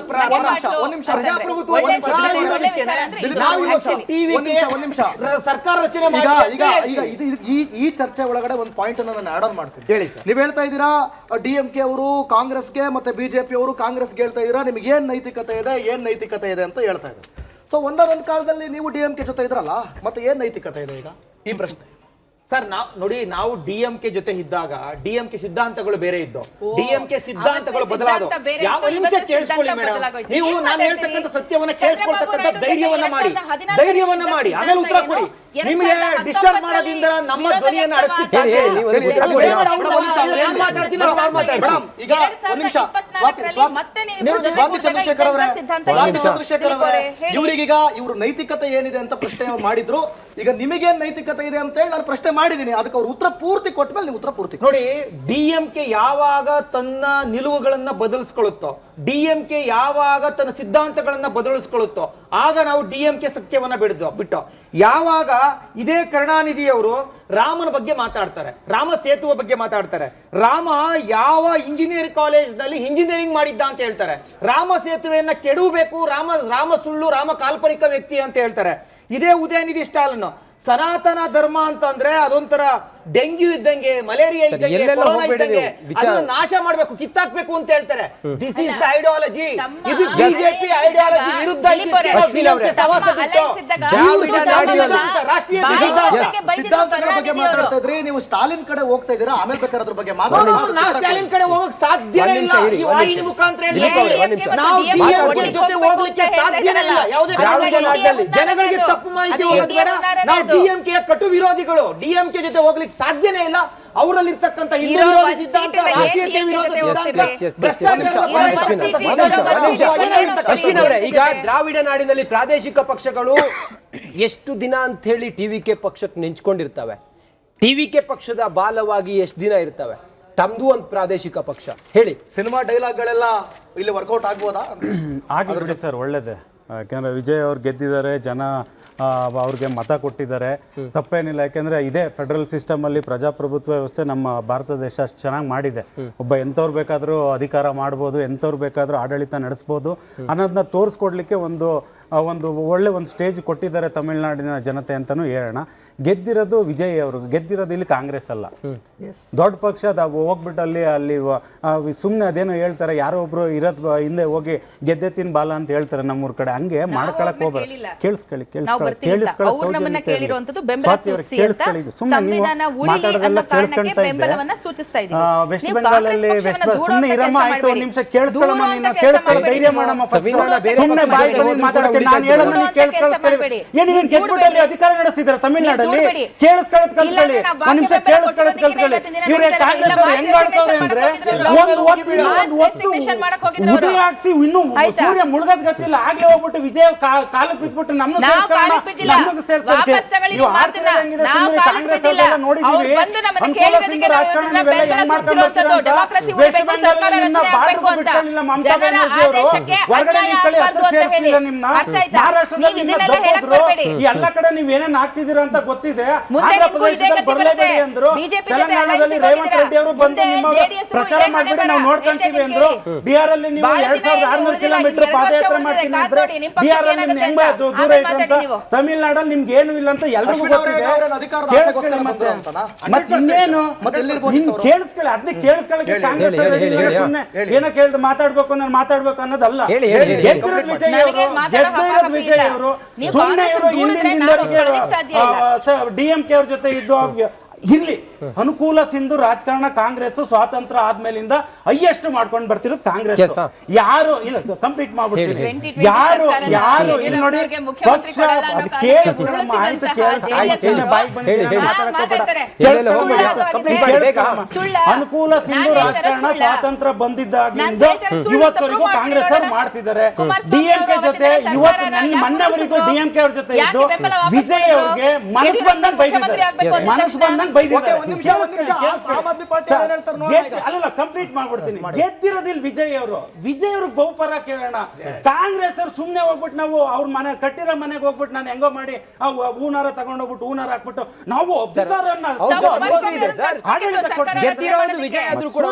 ಸರ್ಕಾರ ರಚನೆ ಈ ಚರ್ಚೆ ಒಳಗಡೆ ಒಂದು ಪಾಯಿಂಟ್ ಅನ್ನು ನಾನು ಆಡ್ ಆನ್ ಮಾಡ್ತೀನಿ. ಹೇಳಿ ಸರ್, ನೀವು ಹೇಳ್ತಾ ಇದ್ದೀರಾ DMK ಅವರು ಕಾಂಗ್ರೆಸ್ಗೆ ಮತ್ತೆ BJP ಅವರು ಕಾಂಗ್ರೆಸ್ಗೆ ಹೇಳ್ತಾ ಇದ್ದೀರಾ ನಿಮಗೆ ಏನ್ ನೈತಿಕತೆ ಇದೆ ಅಂತ ಹೇಳ್ತಾ ಇದ್ದಾರೆ. ಸೊ ಒಂದೊಂದು ಕಾಲದಲ್ಲಿ ನೀವು DMK ಜೊತೆ ಇದ್ರಲ್ಲ, ಮತ್ತೆ ಏನ್ ನೈತಿಕತೆ ಇದೆ ಈಗ ಈ ಪ್ರಶ್ನೆ ಸರ್? ನಾವು DMK ಜೊತೆ ಇದ್ದಾಗ DMK ಸಿದ್ಧಾಂತಗಳು ಬೇರೆ ಇದ್ದು, DMK ಸಿದ್ಧಾಂತಗಳು ಬದಲಾದವು. ಯಾವ ನಿಮಿಷ ಕೇಳಿಸ್ಕೊಳ್ಳಿ ಮೇಡಮ್, ನೀವು ನಾನು ಹೇಳ್ತಕ್ಕಂಥ ಸತ್ಯವನ್ನ ಕೇಳಿಸ್ಕೊಳ್ತಕ್ಕಂಥ ಧೈರ್ಯವನ್ನ ಮಾಡಿ ಆಮೇಲೆ ಉತ್ತರ ಕೊಡಿ. ನಿಮಗೆ ಡಿಸ್ಟರ್ಬ್ ಮಾಡೋದ್ರಿಂದ ನಮ್ಮ ಧ್ವನಿಯನ್ನು ಅಡಗಿಸಿ ಸಾಧ್ಯ ಇಲ್ಲ. ಇವರಿಗೀಗ ಇವರು ನೈತಿಕತೆ ಏನಿದೆ ಅಂತ ಪ್ರಶ್ನೆ ಮಾಡಿದ್ರು. ಈಗ ನಿಮಗೇನ್ ನೈತಿಕತೆ ಇದೆ ಅಂತ ಹೇಳಿ ನಾನು ಪ್ರಶ್ನೆ ಮಾಡಿದ್ದೀನಿ. ಅದಕ್ಕೆ ಅವ್ರು ಉತ್ತರ ಪೂರ್ತಿ ಕೊಟ್ಟ ಮೇಲೆ ನೀವು ಉತ್ತರ ಪೂರ್ತಿ ನೋಡಿ. DMK ಯಾವಾಗ ತನ್ನ ನಿಲುವುಗಳನ್ನ ಬದಲಿಸ್ಕೊಳ್ಳುತ್ತೋ, DMK ಯಾವಾಗ ತನ್ನ ಸಿದ್ಧಾಂತಗಳನ್ನ ಬದಲಿಸ್ಕೊಳ್ಳುತ್ತೋ, ಆಗ ನಾವು DMK ಸತ್ಯವನ್ನ ಬಿಟ್ಟು ಯಾವಾಗ ಇದೇ ಕರುಣಾನಿಧಿಯವರು ರಾಮನ ಬಗ್ಗೆ ಮಾತಾಡ್ತಾರೆ, ರಾಮ ಸೇತುವೆ ಬಗ್ಗೆ ಮಾತಾಡ್ತಾರೆ, ರಾಮ ಯಾವ ಇಂಜಿನಿಯರಿಂಗ್ ಕಾಲೇಜ್ ನಲ್ಲಿ ಇಂಜಿನಿಯರಿಂಗ್ ಮಾಡಿದ್ದ ಅಂತ ಹೇಳ್ತಾರೆ, ರಾಮ ಸೇತುವೆಯನ್ನ ಕೆಡವಬೇಕು, ರಾಮ ಸುಳ್ಳು, ರಾಮ ಕಾಲ್ಪನಿಕ ವ್ಯಕ್ತಿ ಅಂತ ಹೇಳ್ತಾರೆ. ಇದೇ ಉದಯನಿಧಿ ಸ್ಟಾಲಿನ್ ಸನಾತನ ಧರ್ಮ ಅಂತಂದ್ರೆ ಅದೊಂಥರ ಡೆಂಗ್ಯೂ ಇದ್ದಂಗೆ, ಮಲೇರಿಯಾ ಇದ್ದಂಗೆ, ಕೊರೋನಾ ಇದ್ದಂಗೆ, ಅದನ್ನ ನಾಶ ಮಾಡಬೇಕು, ಕಿತ್ತಾಕ್ಬೇಕು ಅಂತ ಹೇಳ್ತಾರೆ. This is the ideology. ಇದು BJP ಐಡಿಯಾಲಜಿ ವಿರುದ್ಧ ರಾಷ್ಟ್ರೀಯ ಸಿದ್ಧಾಂತಗಳ ಬಗ್ಗೆ ಮಾತಾಡ್ತಾ ಇದ್ರಿ, ನೀವು ಸ್ಟಾಲಿನ್ ಕಡೆ ಹೋಗ್ತಾ ಇದ್ದೀರಾ. ಆಮೇಲೆ ಬೇಕಾದ್ರೆ ಅದ್ರ ಬಗ್ಗೆ ಮಾತಾಡೋಣ. ನಾವು ಸ್ಟಾಲಿನ್ ಕಡೆ ಹೋಗಕ್ ಸಾಧ್ಯನೇ ಇಲ್ಲ. ಈ ವಾಹಿನಿ ಮುಖಾಂತರ ನಾವು DMK ಜೊತೆ ಹೋಗ್ಲಿಕ್ಕೆ ಸಾಧ್ಯನೇ ಇಲ್ಲ. ಯಾವುದೇ ಜನಗಳಿಗೆ ತಪ್ಪು ಮಾಹಿತಿ ಹೋಗೋದ್ಬೇಡ. ನಾವು DMK ಕಟು ವಿರೋಧಿಗಳು. DMK ಜೊತೆ ಹೋಗ್ಲಿಕ್ಕೆ ಸಾಧ್ಯನೇ ಇಲ್ಲ. ಅವರಲ್ಲಿರ್ತಕ್ಕಂಥ ಹಿಂದೂ ವಿರೋಧಿ ಸಿದ್ಧಾಂತ, ರಾಷ್ಟ್ರೀಯತೆ ವಿರೋಧಿ ಸಿದ್ಧಾಂತ. ಈಗ ದ್ರಾವಿಡ ನಾಡಿನಲ್ಲಿ ಪ್ರಾದೇಶಿಕ ಪಕ್ಷಗಳು ಎಷ್ಟು ದಿನ ಅಂತ ಹೇಳಿ TVK ಪಕ್ಷಕ್ಕೆ ನೆಂಚ್ಕೊಂಡಿರ್ತವೆ. TVK ಪಕ್ಷದ ಬಾಲವಾಗಿ ಎಷ್ಟು ದಿನ ಇರ್ತವೆ? ತಮ್ದು ಒಂದು ಪ್ರಾದೇಶಿಕ ಪಕ್ಷ ಹೇಳಿ. ಸಿನಿಮಾ ಡೈಲಾಗ್ಗಳೆಲ್ಲ ಇಲ್ಲಿ ವರ್ಕೌಟ್ ಆಗ್ಬೋದಾ? ಆಗಿಬಿಡಿ ಸರ್, ಒಳ್ಳೇದೇ. ಯಾಕೆಂದರೆ ವಿಜಯ್ ಅವ್ರು ಗೆದ್ದಿದ್ದಾರೆ, ಜನ ಅವ್ರಿಗೆ ಮತ ಕೊಟ್ಟಿದ್ದಾರೆ, ತಪ್ಪೇನಿಲ್ಲ. ಯಾಕೆಂದರೆ ಇದೇ ಫೆಡರಲ್ ಸಿಸ್ಟಮಲ್ಲಿ ಪ್ರಜಾಪ್ರಭುತ್ವ ವ್ಯವಸ್ಥೆ ನಮ್ಮ ಭಾರತ ದೇಶ ಅಷ್ಟು ಚೆನ್ನಾಗಿ ಮಾಡಿದೆ. ಒಬ್ಬ ಎಂಥವ್ರು ಬೇಕಾದರೂ ಅಧಿಕಾರ ಮಾಡ್ಬೋದು, ಎಂಥವ್ರು ಬೇಕಾದರೂ ಆಡಳಿತ ನಡೆಸ್ಬೋದು ಅನ್ನೋದನ್ನ ತೋರಿಸ್ಕೊಡ್ಲಿಕ್ಕೆ ಒಂದು ಒಂದು ಒಳ್ಳೆ ಒಂದು ಸ್ಟೇಜ್ ಕೊಟ್ಟಿದ್ದಾರೆ ತಮಿಳುನಾಡಿನ ಜನತೆ ಅಂತಲೂ ಹೇಳೋಣ. ಗೆದ್ದಿರೋದು ವಿಜಯ್ ಅವರು, ಗೆದ್ದಿರೋದು ಇಲ್ಲಿ ಕಾಂಗ್ರೆಸ್ ಅಲ್ಲ, ದೊಡ್ಡ ಪಕ್ಷ. ಹೋಗ್ಬಿಟ್ಟು ಅಲ್ಲಿ ಸುಮ್ಮನೆ ಅದೇನೋ ಹೇಳ್ತಾರೆ, ಯಾರೋ ಒಬ್ರು ಇರೋದು ಹಿಂದೆ ಹೋಗಿ ಗೆದ್ದೆತ್ತಿನ ಬಾಲ ಅಂತ ಹೇಳ್ತಾರೆ ನಮ್ಮೂರ್ ಕಡೆ, ಹಂಗೆ ಮಾಡ್ಕೊಳಕ್ ಹೋಗ್ಬಾರ್ದು. ಕೇಳಿಸ್ಕೊಳ್ಳಿ, ವೆಸ್ಟ್ ಬೆಂಗಾಲಲ್ಲಿ ಸುಮ್ಮನೆ ಇರಮ್ಮ, ಆಯ್ತು ಒಂದು ನಿಮಿಷ ಕೇಳಿಸ್ಕೊಳ್ಳಮ್ಮ, ನೀನು ಕೇಳಿಸ್ಕೊಳ್ಳಿ, ಧೈರ್ಯ ಮಾಡಮ್ಮ, ಸುಮ್ಮನೆ ಬಾಯಿ ಬಂದಿದ್ದು ಮಾತಾಡ್ತೀನಿ, ನಾನು ಹೇಳೋದನ್ನ ನೀವು ಕೇಳಿಸ್ಕೊಳ್ಳಿ. ಏನ್ ಗೆದ್ಬಿಟ್ಟಲ್ಲಿ ಅಧಿಕಾರ ನಡೆಸಿದಾರೆ ತಮಿಳ್ನಾಡಲ್ಲಿ, ಕೇಳಿಸ್ಕೊಳ್ಳೋದು ಕಲ್ತ್ಕೊಳ್ಳಿ, ಒಂದ್ ನಿಮಿಷ ಕೇಳಿಸ್ಕೊಳ್ಳೋದು ಕಲ್ತ್ಕೊಳ್ಳಿ. ಇವ್ರೆ ಕಾಂಗ್ರೆಸ್ ಅವ್ರು ಹೆಂಗ್ ಆಡ್ತವ್ರೆ ಅಂದ್ರೆ ಒತ್ತು ಉದಯ ಹಾಕ್ಸಿ ಇನ್ನು ಸೂರ್ಯ ಮುಳುಗದ್ ಗೊತ್ತಿಲ್ಲ, ಆಗ್ಲೇ ಹೋಗ್ಬಿಟ್ಟು ವಿಜಯ್ ಕಾಲಕ್ಕೆ ಬಿದ್ಬಿಟ್ಟು ನಮ್ಗೆ ಸೇರ್ಸ್ಕೊಳ್ತೀವಿ. ನೀವು ಆಡ್ತಿಲ್ಲ ಹೆಂಗಿದೆ ಸುಮ್ಮನೆ ಕಾಂಗ್ರೆಸ್ ಅವರೆಲ್ಲ ನೋಡಿದೀವಿ, ಅನುಕೂಲ ಸಿಂಗ್ ರಾಜಕಾರಣ ನೀವೆಲ್ಲ ಹೆಂಗ್ ಮಾಡ್ಕೊಂಡು ಬರ್ತೀರಾ ಅಂತ. ವೆಸ್ಟ್ ಬೆಂಗಾಲ್ ನಿಮ್ನ ಬಾರ್ಡರ್ಗೂ ಬಿಟ್ಕೊಂಡಿಲ್ಲ ಮಮತಾ ಬ್ಯಾನರ್ಜಿ ಅವರು, ಹೊರಗಡೆ ನಿಂತ್ಕೊಳ್ಳಿ, ಹತ್ರ ಸೇರಿಸ್ಲಿಲ್ಲ ನಿಮ್ನ. ಮಹಾರಾಷ್ಟ್ರದಲ್ಲಿ ನಿಮ್ನ ದಪ್ಪೋದ್ರು, ಈ ಎಲ್ಲ ಕಡೆ ನೀವ್ ಏನೇನ್ ಆಗ್ತಿದ್ದೀರಾ ಅಂತ ಗೊತ್ತಿದೆ. ಆಂಧ್ರ ಪ್ರದೇಶದಲ್ಲಿ ಬರಲೇಬೇಡಿ ಅಂದ್ರು, ತೆಲಂಗಾಣದಲ್ಲಿ ರೇವಂತ್ ರೆಡ್ಡಿ ಅವರು ಬಂದು ನಿಮ್ಮ ಪ್ರಚಾರ ಮಾಡ್ಬಿಟ್ಟು ನಾವು ನೋಡ್ಕೊಂತೀವಿ ಅಂದ್ರು. ಬಿಹಾರ್ ಅಲ್ಲಿ ನೀವು 2600 ಕಿಲೋಮೀಟರ್ ಪಾದಯಾತ್ರೆ ಮಾಡ್ತೀನಿ ಅಂದ್ರೆ ಬಿಹಾರ್ ಅಲ್ಲಿ ನಿಮ್ಗೆ ಹೆಂಗ್ ದೂರ ಐತೆ ಅಂತ, ತಮಿಳ್ನಾಡಲ್ಲಿ ನಿಮ್ಗೆ ಏನು ಇಲ್ಲ ಅಂತ ಎಲ್ರಿಗೂ ಗೊತ್ತಿದೆ. ಕೇಳಿಸ್ಕೊಳ್ಳಿ ಮತ್ತೆ ಇನ್ನೇನು ಕೇಳಿಸ್ಕೊಳ್ಳಿ, ಅದನ್ನ ಕೇಳಿಸ್ಕೊಳ್ಳಿ. ಕಾಂಗ್ರೆಸ್ ಏನೋ ಕೇಳಿದ್ ಮಾತಾಡ್ಬೇಕು ಅಂದ್ರೆ ಮಾತಾಡ್ಬೇಕು ಅನ್ನೋದಲ್ಲ. ಗೆದ್ದಿರೋದು ವಿಜಯ್ ಅವರು, ಗೆದ್ದಿರೋದು ವಿಜಯ್ ಅವರು. ಸುಮ್ಮನೆ ಇವರು ಹಿಂದಿನ ದಿನದವರೆಗೆ DMK ಅವ್ರ ಜೊತೆ ಇದ್ದು ಇರ್ಲಿ, ಅನುಕೂಲ ಸಿಂಧು ರಾಜಕಾರಣ ಕಾಂಗ್ರೆಸ್ ಸ್ವಾತಂತ್ರ್ಯ ಆದ್ಮೇಲಿಂದ ಹೈಯೆಸ್ಟ್ ಮಾಡ್ಕೊಂಡು ಬರ್ತಿರೋದು ಕಾಂಗ್ರೆಸ್. ಯಾರು ಇಲ್ಲ ಕಂಪ್ಲೀಟ್ ಮಾಡ್ಬಿಡ್ತೀವಿ, ಯಾರು ಇಲ್ಲಿ ನೋಡಿ ಪಕ್ಷ ಅದು ಕೇಳಿಸ್ಕೊಳ್ಳಮ್ಮ, ಆಯ್ತು ಕೇಳಿಸ್ಕೊಳ್ಳಿ, ಬಾಯಿಗೆ ಬಂದಿದ್ದೀರಾ ಅನುಕೂಲ ಸಿಂಧು ರಾಜಕಾರಣ ಸ್ವಾತಂತ್ರ್ಯ ಬಂದಿದ್ದಾಗಿಂದ ಇವತ್ತವರೆಗೂ ಕಾಂಗ್ರೆಸ್ ಅವ್ರು ಮಾಡ್ತಿದ್ದಾರೆ. DMK ಜೊತೆ ಇವತ್ತು ಮೊನ್ನೆವರೆಗೂ DMK ಅವ್ರ ಜೊತೆ ಇದ್ದು ವಿಜಯ್ ಅವ್ರಿಗೆ ಮನಸ್ಸು ಬಂದಂಗೆ ಬೈದಿದ್ದಾರೆ, ಮನಸ್ಸು ಬಂದಂಗೆ ಬೈದಿದ್ದಾರೆ. ಅಲ್ಲ ಕಂಪ್ಲೀಟ್ ಮಾಡ್ಬಿಡ್ತೀನಿ. ಗೆದ್ದಿರೋದಿಲ್ಲ ವಿಜಯ್ ಅವರು, ವಿಜಯ್ ಅವ್ರಿಗೆ ಬಹುಪರ ಕೇಳೋಣ. ಕಾಂಗ್ರೆಸ್ ಅವ್ರು ಸುಮ್ನೆ ಹೋಗ್ಬಿಟ್ಟು ನಾವು ಅವ್ರ ಮನೆ ಕಟ್ಟಿರೋ ಮನೆಗೆ ಹೋಗ್ಬಿಟ್ಟು ನಾನು ಹೆಂಗೋ ಮಾಡಿ ಹೂನಾರ ತಗೊಂಡೋಗ್ಬಿಟ್ಟು ಹೂನಾರ ಹಾಕ್ಬಿಟ್ಟು ನಾವು ಆಡಳಿತ ಗೆದ್ದಿರೋದು ವಿಜಯ್ ಆದ್ರೂ ಕೂಡ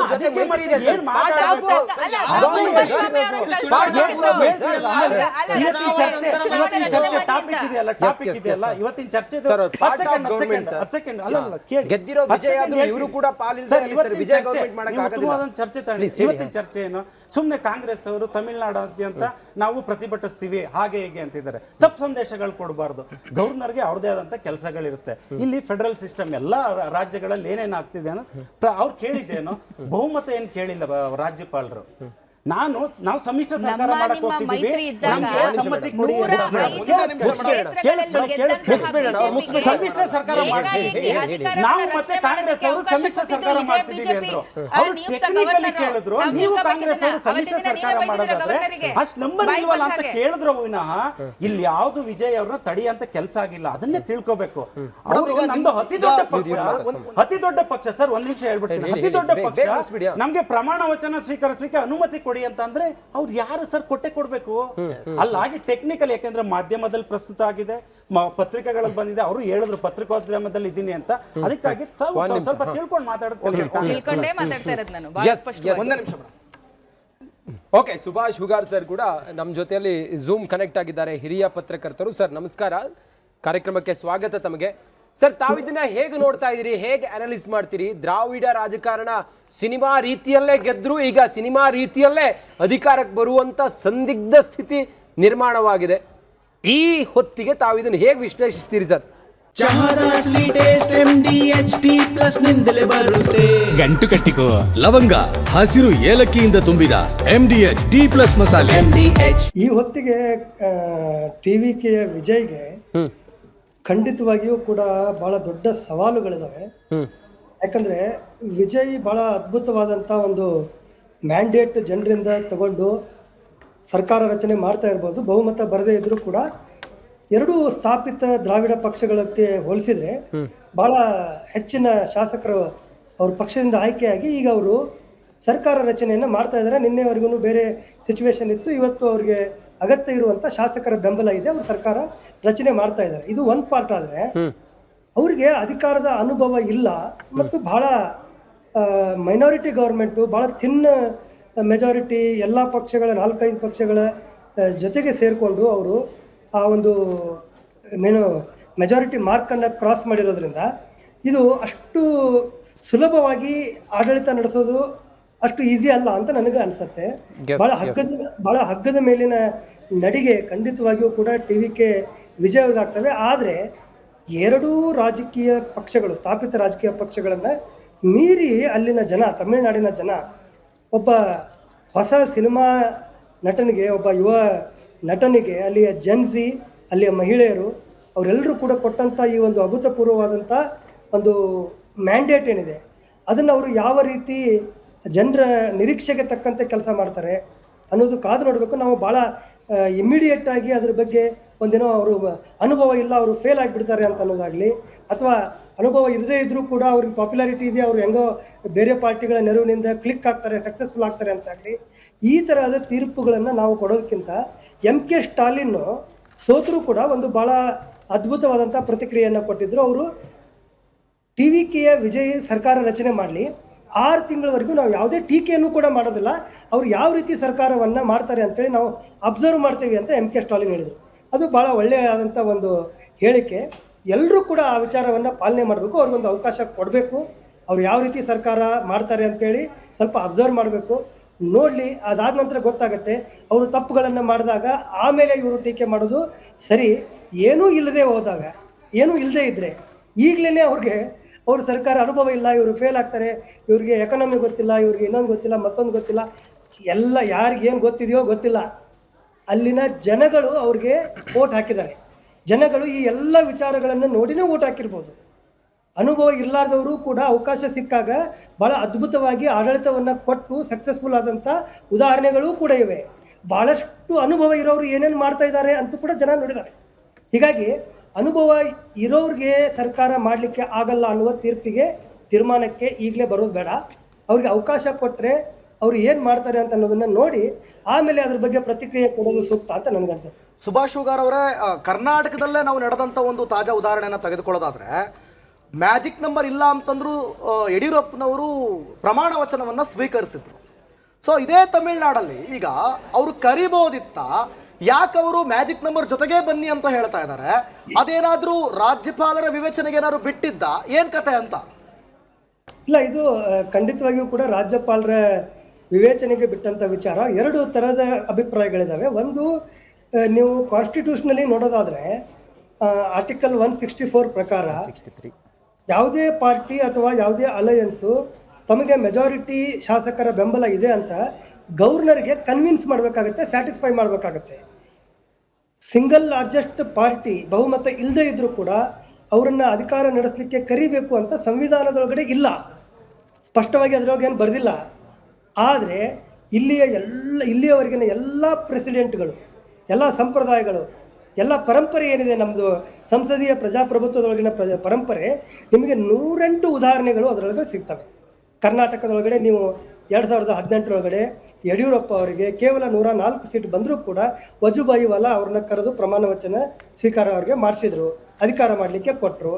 ಇವತ್ತಿನ ಚರ್ಚೆ ಗೆದ್ದಿರೋ ವಿಜಯ್ ಆದ್ರೂ ಇವರು ಕೂಡ ವಿಜಯ್ ಗವರ್ನಮೆಂಟ್ ಮಾಡಕ್ ಆಗೋದಿಲ್ಲ. ಚರ್ಚೆ ತಗೊಳ್ಳಿ. ಇವತ್ತಿನ ಚರ್ಚೆ ಏನು, ಸುಮ್ಮನೆ ಕಾಂಗ್ರೆಸ್ ಅವರು ತಮಿಳುನಾಡಾದ್ಯಂತ ನಾವು ಪ್ರತಿಭಟಿಸ್ತೀವಿ ಹಾಗೆ ಹೀಗೆ ಅಂತಿದ್ದಾರೆ. ತಪ್ಪು ಸಂದೇಶಗಳು ಕೊಡಬಾರ್ದು. ಗವರ್ನರ್ಗೆ ಅವ್ರದೇ ಆದಂತ ಕೆಲಸಗಳಿರುತ್ತೆ. ಇಲ್ಲಿ ಫೆಡರಲ್ ಸಿಸ್ಟಮ್ ಎಲ್ಲಾ ರಾಜ್ಯಗಳಲ್ಲಿ ಏನೇನು ಆಗ್ತಿದೆ ಅನ್ನೋ ಅವ್ರು ಕೇಳಿದ್ದೇನೋ, ಬಹುಮತ ಏನ್ ಕೇಳಿಲ್ಲ ರಾಜ್ಯಪಾಲರು. ನಾವು ಸಮ್ಮಿಶ್ರ ಸರ್ಕಾರ ಮಾಡಕ್ ಹೋಗ್ತಿದ್ದೀವಿ, ಸಮ್ಮತಿ ಕೊಡಿ. ಸಮ್ಮಿಶ್ರ ಸರ್ಕಾರ ಮಾಡ್ತೀವಿ ನಾವು, ಮತ್ತೆ ಕಾಂಗ್ರೆಸ್ ಅವರು ಸಮ್ಮಿಶ್ರ ಸರ್ಕಾರ ಮಾಡ್ತಿದ್ದೀವಿ ಅಂದ್ರು. ಅವ್ರು ಟೆಕ್ನಿಕಲಿ ಕೇಳಿದ್ರು, ನೀವು ಕಾಂಗ್ರೆಸ್ ಅವರು ಸಮ್ಮಿಶ್ರ ಸರ್ಕಾರ ಮಾಡೋದಾದ್ರೆ ಅಷ್ಟು ನಂಬರ್ ಇಲ್ವಲ್ಲ ಅಂತ ಕೇಳಿದ್ರು ವಿನಃ ಇಲ್ಲಿ ಯಾವ್ದು ವಿಜಯ್ ಅವ್ರನ್ನ ತಡಿಯಂತ ಕೆಲಸ ಆಗಿಲ್ಲ. ಅದನ್ನೇ ತಿಳ್ಕೋಬೇಕು. ಅವರು ನಮ್ದು ಅತಿ ದೊಡ್ಡ ಪಕ್ಷ ಸರ್, ಒಂದ್ ನಿಮಿಷ ಹೇಳ್ಬಿಡ್ತೀನಿ, ಅತಿ ದೊಡ್ಡ ಪಕ್ಷ. ನಮ್ಗೆ ಪ್ರಮಾಣ ವಚನ ಸ್ವೀಕರಿಸಲಿಕ್ಕೆ ಅನುಮತಿ ಕೊಡಿ ಅಂತಂದ್ರೆ ಅವ್ರು ಯಾರು ಸರ್ ಕೊಟ್ಟೆ ಕೊಡ್ಬೇಕು. ಅಲ್ಲಾಗಿ ಟೆಕ್ನಿಕಲ್, ಯಾಕಂದ್ರೆ ಮಾಧ್ಯಮದಲ್ಲಿ ಪ್ರಸ್ತುತ ಆಗಿದೆ, ಪತ್ರಿಕೆಗಳಲ್ಲಿ ಬಂದಿದೆ, ಅವರು ಹೇಳಿದ್ರು ಪತ್ರಿಕೋದ್ಯಮದಲ್ಲಿ ಇದ್ದೀನಿ ಅಂತ. ಅದಕ್ಕಾಗಿ ಸ್ವಲ್ಪ ತಿಳ್ಕೊಂಡು ಓಕೆ, ಸುಭಾಷ್ ಹುಗಾರ್ ಸರ್ ಕೂಡ ನಮ್ಮ ಜೊತೆಯಲ್ಲಿ ಝೂಮ್ ಕನೆಕ್ಟ್ ಆಗಿದ್ದಾರೆ, ಹಿರಿಯ ಪತ್ರಕರ್ತರು. ಸರ್ ನಮಸ್ಕಾರ, ಕಾರ್ಯಕ್ರಮಕ್ಕೆ ಸ್ವಾಗತ ತಮಗೆ. ಸರ್, ತಾವಿದನ್ನ ಹೇಗೆ ನೋಡ್ತಾ ಇದ್ದೀರಿ, ಹೇಗೆ ಅನಲೈಸ್ ಮಾಡ್ತೀರಿ? ದ್ರಾವಿಡ ರಾಜಕಾರಣ ಸಿನಿಮಾ ರೀತಿಯಲ್ಲೇ ಗೆದ್ರು, ಈಗ ಸಿನಿಮಾ ರೀತಿಯಲ್ಲೇ ಅಧಿಕಾರಕ್ಕೆ ಬರುವಂತ ಸಂದಿಗ್ಧ ಸ್ಥಿತಿ ನಿರ್ಮಾಣವಾಗಿದೆ. ಈ ಹೊತ್ತಿಗೆ ತಾವು ಇದನ್ನು ಹೇಗೆ ವಿಶ್ಲೇಷಿಸ್ತೀರಿ ಸರ್? ಗಂಟು ಕಟ್ಟಿಕೋ ಲವಂಗ, ಹಸಿರು ಏಲಕ್ಕಿಯಿಂದ ತುಂಬಿದ MDH D+ ಮಸಾಲೆ. ಈ ಹೊತ್ತಿಗೆ TVK ವಿಜಯ್ಗೆ ಖಂಡಿತವಾಗಿಯೂ ಕೂಡ ಬಹಳ ದೊಡ್ಡ ಸವಾಲುಗಳಿದಾವೆ. ಯಾಕಂದ್ರೆ ವಿಜಯ್ ಬಹಳ ಅದ್ಭುತವಾದಂಥ ಒಂದು ಮ್ಯಾಂಡೇಟ್ ಜನರಿಂದ ತಗೊಂಡು ಸರ್ಕಾರ ರಚನೆ ಮಾಡ್ತಾ ಇರ್ಬೋದು. ಬಹುಮತ ಬರದೇ ಇದ್ರೂ ಕೂಡ ಎರಡೂ ಸ್ಥಾಪಿತ ದ್ರಾವಿಡ ಪಕ್ಷಗಳಿಗೆ ಹೋಲಿಸಿದ್ರೆ ಬಹಳ ಹೆಚ್ಚಿನ ಶಾಸಕರು ಅವ್ರ ಪಕ್ಷದಿಂದ ಆಯ್ಕೆಯಾಗಿ ಈಗ ಅವರು ಸರ್ಕಾರ ರಚನೆಯನ್ನು ಮಾಡ್ತಾ ಇದ್ದಾರೆ. ನಿನ್ನೆವರೆಗೂ ಬೇರೆ ಸಿಚುವೇಶನ್ ಇತ್ತು, ಇವತ್ತು ಅವ್ರಿಗೆ ಅಗತ್ಯ ಇರುವಂತ ಶಾಸಕರ ಬೆಂಬಲ ಇದೆ, ಅವರು ಸರ್ಕಾರ ರಚನೆ ಮಾಡ್ತಾ ಇದ್ದಾರೆ. ಇದು ಒಂದ್ ಪಾರ್ಟ್. ಆದ್ರೆ ಅವ್ರಿಗೆ ಅಧಿಕಾರದ ಅನುಭವ ಇಲ್ಲ ಮತ್ತು ಬಹಳ ಮೈನಾರಿಟಿ ಗವರ್ಮೆಂಟು, ಬಹಳ ಥಿನ್ ಮೆಜಾರಿಟಿ, ಎಲ್ಲ ಪಕ್ಷಗಳ 4-5 ಪಕ್ಷಗಳ ಜೊತೆಗೆ ಸೇರಿಕೊಂಡು ಅವರು ಆ ಒಂದು ಏನು ಮೆಜಾರಿಟಿ ಮಾರ್ಕನ್ನು ಕ್ರಾಸ್ ಮಾಡಿರೋದ್ರಿಂದ ಇದು ಅಷ್ಟು ಸುಲಭವಾಗಿ ಆಡಳಿತ ನಡೆಸೋದು ಅಷ್ಟು ಈಸಿ ಅಲ್ಲ ಅಂತ ನನಗೆ ಅನಿಸುತ್ತೆ. ಭಾಳ ಹಗ್ಗದ ಮೇಲಿನ ನಡಿಗೆ ಖಂಡಿತವಾಗಿಯೂ ಕೂಡ TVK ವಿಜಯ ಅವ್ರಿಗಾಗ್ತವೆ. ಆದರೆ ಎರಡೂ ರಾಜಕೀಯ ಪಕ್ಷಗಳು, ಸ್ಥಾಪಿತ ರಾಜಕೀಯ ಪಕ್ಷಗಳನ್ನು ಮೀರಿ ಅಲ್ಲಿನ ಜನ, ತಮಿಳುನಾಡಿನ ಜನ ಒಬ್ಬ ಹೊಸ ಸಿನಿಮಾ ನಟನಿಗೆ, ಒಬ್ಬ ಯುವ ನಟನಿಗೆ, ಅಲ್ಲಿಯ ಜನ್ಸಿ, ಅಲ್ಲಿಯ ಮಹಿಳೆಯರು ಅವರೆಲ್ಲರೂ ಕೂಡ ಕೊಟ್ಟಂಥ ಈ ಒಂದು ಅಭೂತಪೂರ್ವವಾದಂಥ ಒಂದು ಮ್ಯಾಂಡೇಟ್ ಏನಿದೆ ಅದನ್ನು ಅವರು ಯಾವ ರೀತಿ ಜನರ ನಿರೀಕ್ಷೆಗೆ ತಕ್ಕಂತೆ ಕೆಲಸ ಮಾಡ್ತಾರೆ ಅನ್ನೋದು ಕಾದು ನೋಡಬೇಕು. ನಾವು ಭಾಳ ಇಮ್ಮಿಡಿಯೇಟ್ ಆಗಿ ಅದ್ರ ಬಗ್ಗೆ ಒಂದೇನೋ ಅವರು ಅನುಭವ ಇಲ್ಲ, ಅವರು ಫೇಲ್ ಆಗಿಬಿಡ್ತಾರೆ ಅಂತ ಅನ್ನೋದಾಗಲಿ, ಅಥವಾ ಅನುಭವ ಇರದೇ ಇದ್ದರೂ ಕೂಡ ಅವ್ರಿಗೆ ಪಾಪ್ಯುಲಾರಿಟಿ ಇದೆ, ಅವರು ಹೆಂಗೋ ಬೇರೆ ಪಾರ್ಟಿಗಳ ನೆರವಿನಿಂದ ಕ್ಲಿಕ್ ಆಗ್ತಾರೆ, ಸಕ್ಸಸ್ಫುಲ್ ಆಗ್ತಾರೆ ಅಂತಾಗಲಿ, ಈ ಥರದ ತೀರ್ಪುಗಳನ್ನು ನಾವು ಕೊಡೋದಕ್ಕಿಂತ MK ಸ್ಟಾಲಿನ್ ಸೋತರೂ ಕೂಡ ಒಂದು ಭಾಳ ಅದ್ಭುತವಾದಂಥ ಪ್ರತಿಕ್ರಿಯೆಯನ್ನು ಕೊಟ್ಟಿದ್ದರು. ಅವರು TVKಯ ವಿಜಯ್ ಸರ್ಕಾರ ರಚನೆ ಮಾಡಲಿ 6 ತಿಂಗಳವರೆಗೂ ನಾವು ಯಾವುದೇ ಟೀಕೆಯನ್ನು ಕೂಡ ಮಾಡೋದಿಲ್ಲ, ಅವ್ರು ಯಾವ ರೀತಿ ಸರ್ಕಾರವನ್ನು ಮಾಡ್ತಾರೆ ಅಂತೇಳಿ ನಾವು ಅಬ್ಸರ್ವ್ ಮಾಡ್ತೀವಿ ಅಂತ MK ಸ್ಟಾಲಿನ್ ಹೇಳಿದರು. ಅದು ಭಾಳ ಒಳ್ಳೆಯದಾದಂಥ ಒಂದು ಹೇಳಿಕೆ. ಎಲ್ಲರೂ ಕೂಡ ಆ ವಿಚಾರವನ್ನು ಪಾಲನೆ ಮಾಡಬೇಕು, ಅವ್ರಿಗೊಂದು ಅವಕಾಶ ಕೊಡಬೇಕು. ಅವ್ರು ಯಾವ ರೀತಿ ಸರ್ಕಾರ ಮಾಡ್ತಾರೆ ಅಂತೇಳಿ ಸ್ವಲ್ಪ ಅಬ್ಸರ್ವ್ ಮಾಡಬೇಕು, ನೋಡಲಿ. ಅದಾದ ನಂತರ ಗೊತ್ತಾಗುತ್ತೆ ಅವರು ತಪ್ಪುಗಳನ್ನು ಮಾಡಿದಾಗ ಆಮೇಲೆ ಇವರು ಟೀಕೆ ಮಾಡೋದು ಸರಿ. ಏನೂ ಇಲ್ಲದೆ ಹೋದಾಗ, ಏನೂ ಇಲ್ಲದೆ ಇದ್ದರೆ ಈಗಲೇ ಅವ್ರ ಸರ್ಕಾರ ಅನುಭವ ಇಲ್ಲ, ಇವರು ಫೇಲ್ ಆಗ್ತಾರೆ, ಇವ್ರಿಗೆ ಎಕನಾಮಿ ಗೊತ್ತಿಲ್ಲ, ಇವ್ರಿಗೆ ಇನ್ನೊಂದು ಗೊತ್ತಿಲ್ಲ, ಮತ್ತೊಂದು ಗೊತ್ತಿಲ್ಲ, ಎಲ್ಲ ಯಾರಿಗೇನು ಗೊತ್ತಿದೆಯೋ ಗೊತ್ತಿಲ್ಲ. ಅಲ್ಲಿನ ಜನಗಳು ಅವ್ರಿಗೆ ವೋಟ್ ಹಾಕಿದ್ದಾರೆ. ಜನಗಳು ಈ ಎಲ್ಲ ವಿಚಾರಗಳನ್ನು ನೋಡಿನೇ ವೋಟ್ ಹಾಕಿರ್ಬೋದು. ಅನುಭವ ಇರಲಾರ್ದವರು ಕೂಡ ಅವಕಾಶ ಸಿಕ್ಕಾಗ ಭಾಳ ಅದ್ಭುತವಾಗಿ ಆಡಳಿತವನ್ನು ಕೊಟ್ಟು ಸಕ್ಸಸ್ಫುಲ್ ಆದಂಥ ಉದಾಹರಣೆಗಳೂ ಕೂಡ ಇವೆ. ಭಾಳಷ್ಟು ಅನುಭವ ಇರೋರು ಏನೇನು ಮಾಡ್ತಾ ಇದ್ದಾರೆ ಅಂತೂ ಕೂಡ ಜನ ನೋಡಿದ್ದಾರೆ. ಹೀಗಾಗಿ ಅನುಭವ ಇರೋರಿಗೆ ಸರ್ಕಾರ ಮಾಡಲಿಕ್ಕೆ ಆಗಲ್ಲ ಅನ್ನುವ ತೀರ್ಮಾನಕ್ಕೆ ಈಗಲೇ ಬರೋದು ಬೇಡ. ಅವ್ರಿಗೆ ಅವಕಾಶ ಕೊಟ್ಟರೆ ಅವ್ರು ಏನು ಮಾಡ್ತಾರೆ ಅಂತ ಅನ್ನೋದನ್ನು ನೋಡಿ ಆಮೇಲೆ ಅದ್ರ ಬಗ್ಗೆ ಪ್ರತಿಕ್ರಿಯೆ ಕೊಡೋದು ಸೂಕ್ತ ಅಂತ ನನಗನ್ಸುತ್ತೆ. ಸುಭಾಷ್ ಶುಗಾರ್ ಅವರೇ, ಕರ್ನಾಟಕದಲ್ಲೇ ನಾವು ನಡೆದಂಥ ಒಂದು ತಾಜಾ ಉದಾಹರಣೆಯನ್ನು ತೆಗೆದುಕೊಳ್ಳೋದಾದರೆ, ಮ್ಯಾಜಿಕ್ ನಂಬರ್ ಇಲ್ಲ ಅಂತಂದ್ರು ಯಡಿಯೂರಪ್ಪನವರು ಪ್ರಮಾಣ ವಚನವನ್ನು ಸ್ವೀಕರಿಸಿದ್ರು. ಸೊ ಇದೇ ತಮಿಳ್ನಾಡಲ್ಲಿ ಈಗ ಅವರು ಕರಿಬೋದಿತ್ತ, ಯಾಕೆ ಅವರು ಮ್ಯಾಜಿಕ್ ನಂಬರ್ ಜೊತೆಗೇ ಬನ್ನಿ ಅಂತ ಹೇಳ್ತಾ ಇದ್ದಾರೆ? ಅದೇನಾದರೂ ರಾಜ್ಯಪಾಲರ ವಿವೇಚನೆಗೆ ಏನಾದ್ರು ಬಿಟ್ಟಿದ್ದ, ಏನು ಕತೆ ಅಂತ? ಇಲ್ಲ, ಇದು ಖಂಡಿತವಾಗಿಯೂ ಕೂಡ ರಾಜ್ಯಪಾಲರ ವಿವೇಚನೆಗೆ ಬಿಟ್ಟಂಥ ವಿಚಾರ. 2 ಥರದ ಅಭಿಪ್ರಾಯಗಳಿದ್ದಾವೆ. ಒಂದು, ನೀವು ಕಾನ್ಸ್ಟಿಟ್ಯೂಷನಲ್ಲಿ ನೋಡೋದಾದರೆ ಆರ್ಟಿಕಲ್ 164 ಪ್ರಕಾರ ಯಾವುದೇ ಪಾರ್ಟಿ ಅಥವಾ ಯಾವುದೇ ಅಲಯನ್ಸು ತಮಗೆ ಮೆಜಾರಿಟಿ ಶಾಸಕರ ಬೆಂಬಲ ಇದೆ ಅಂತ ಗವರ್ನರ್ಗೆ ಕನ್ವಿನ್ಸ್ ಮಾಡಬೇಕಾಗತ್ತೆ, ಸ್ಯಾಟಿಸ್ಫೈ ಮಾಡಬೇಕಾಗತ್ತೆ. ಸಿಂಗಲ್ ಲಾರ್ಜೆಸ್ಟ್ ಪಾರ್ಟಿ ಬಹುಮತ ಇಲ್ಲದೆ ಇದ್ದರೂ ಕೂಡ ಅವರನ್ನು ಅಧಿಕಾರ ನಡೆಸಲಿಕ್ಕೆ ಕರಿಬೇಕು ಅಂತ ಸಂವಿಧಾನದೊಳಗಡೆ ಇಲ್ಲ, ಸ್ಪಷ್ಟವಾಗಿ ಅದರೊಳಗೇನು ಬರೆದಿಲ್ಲ. ಆದರೆ ಇಲ್ಲಿಯವರೆಗಿನ ಎಲ್ಲ ಪ್ರೆಸಿಡೆಂಟ್ಗಳು, ಎಲ್ಲ ಸಂಪ್ರದಾಯಗಳು, ಎಲ್ಲ ಪರಂಪರೆ ಏನಿದೆ ನಮ್ಮದು ಸಂಸದೀಯ ಪ್ರಜಾಪ್ರಭುತ್ವದೊಳಗಿನ ಪರಂಪರೆ, ನಿಮಗೆ 108 ಉದಾಹರಣೆಗಳು ಅದರೊಳಗೆ ಸಿಗ್ತವೆ. ಕರ್ನಾಟಕದೊಳಗಡೆ ನೀವು 2018 ಯಡಿಯೂರಪ್ಪ ಅವರಿಗೆ ಕೇವಲ 104 ಸೀಟ್ ಬಂದರೂ ಕೂಡ ವಜುಭಾಯಿ ವಾಲಾ ಅವ್ರನ್ನ ಕರೆದು ಪ್ರಮಾಣ ವಚನ ಸ್ವೀಕಾರ ಅವ್ರಿಗೆ ಮಾಡಿಸಿದ್ರು, ಅಧಿಕಾರ ಮಾಡಲಿಕ್ಕೆ ಕೊಟ್ಟರು.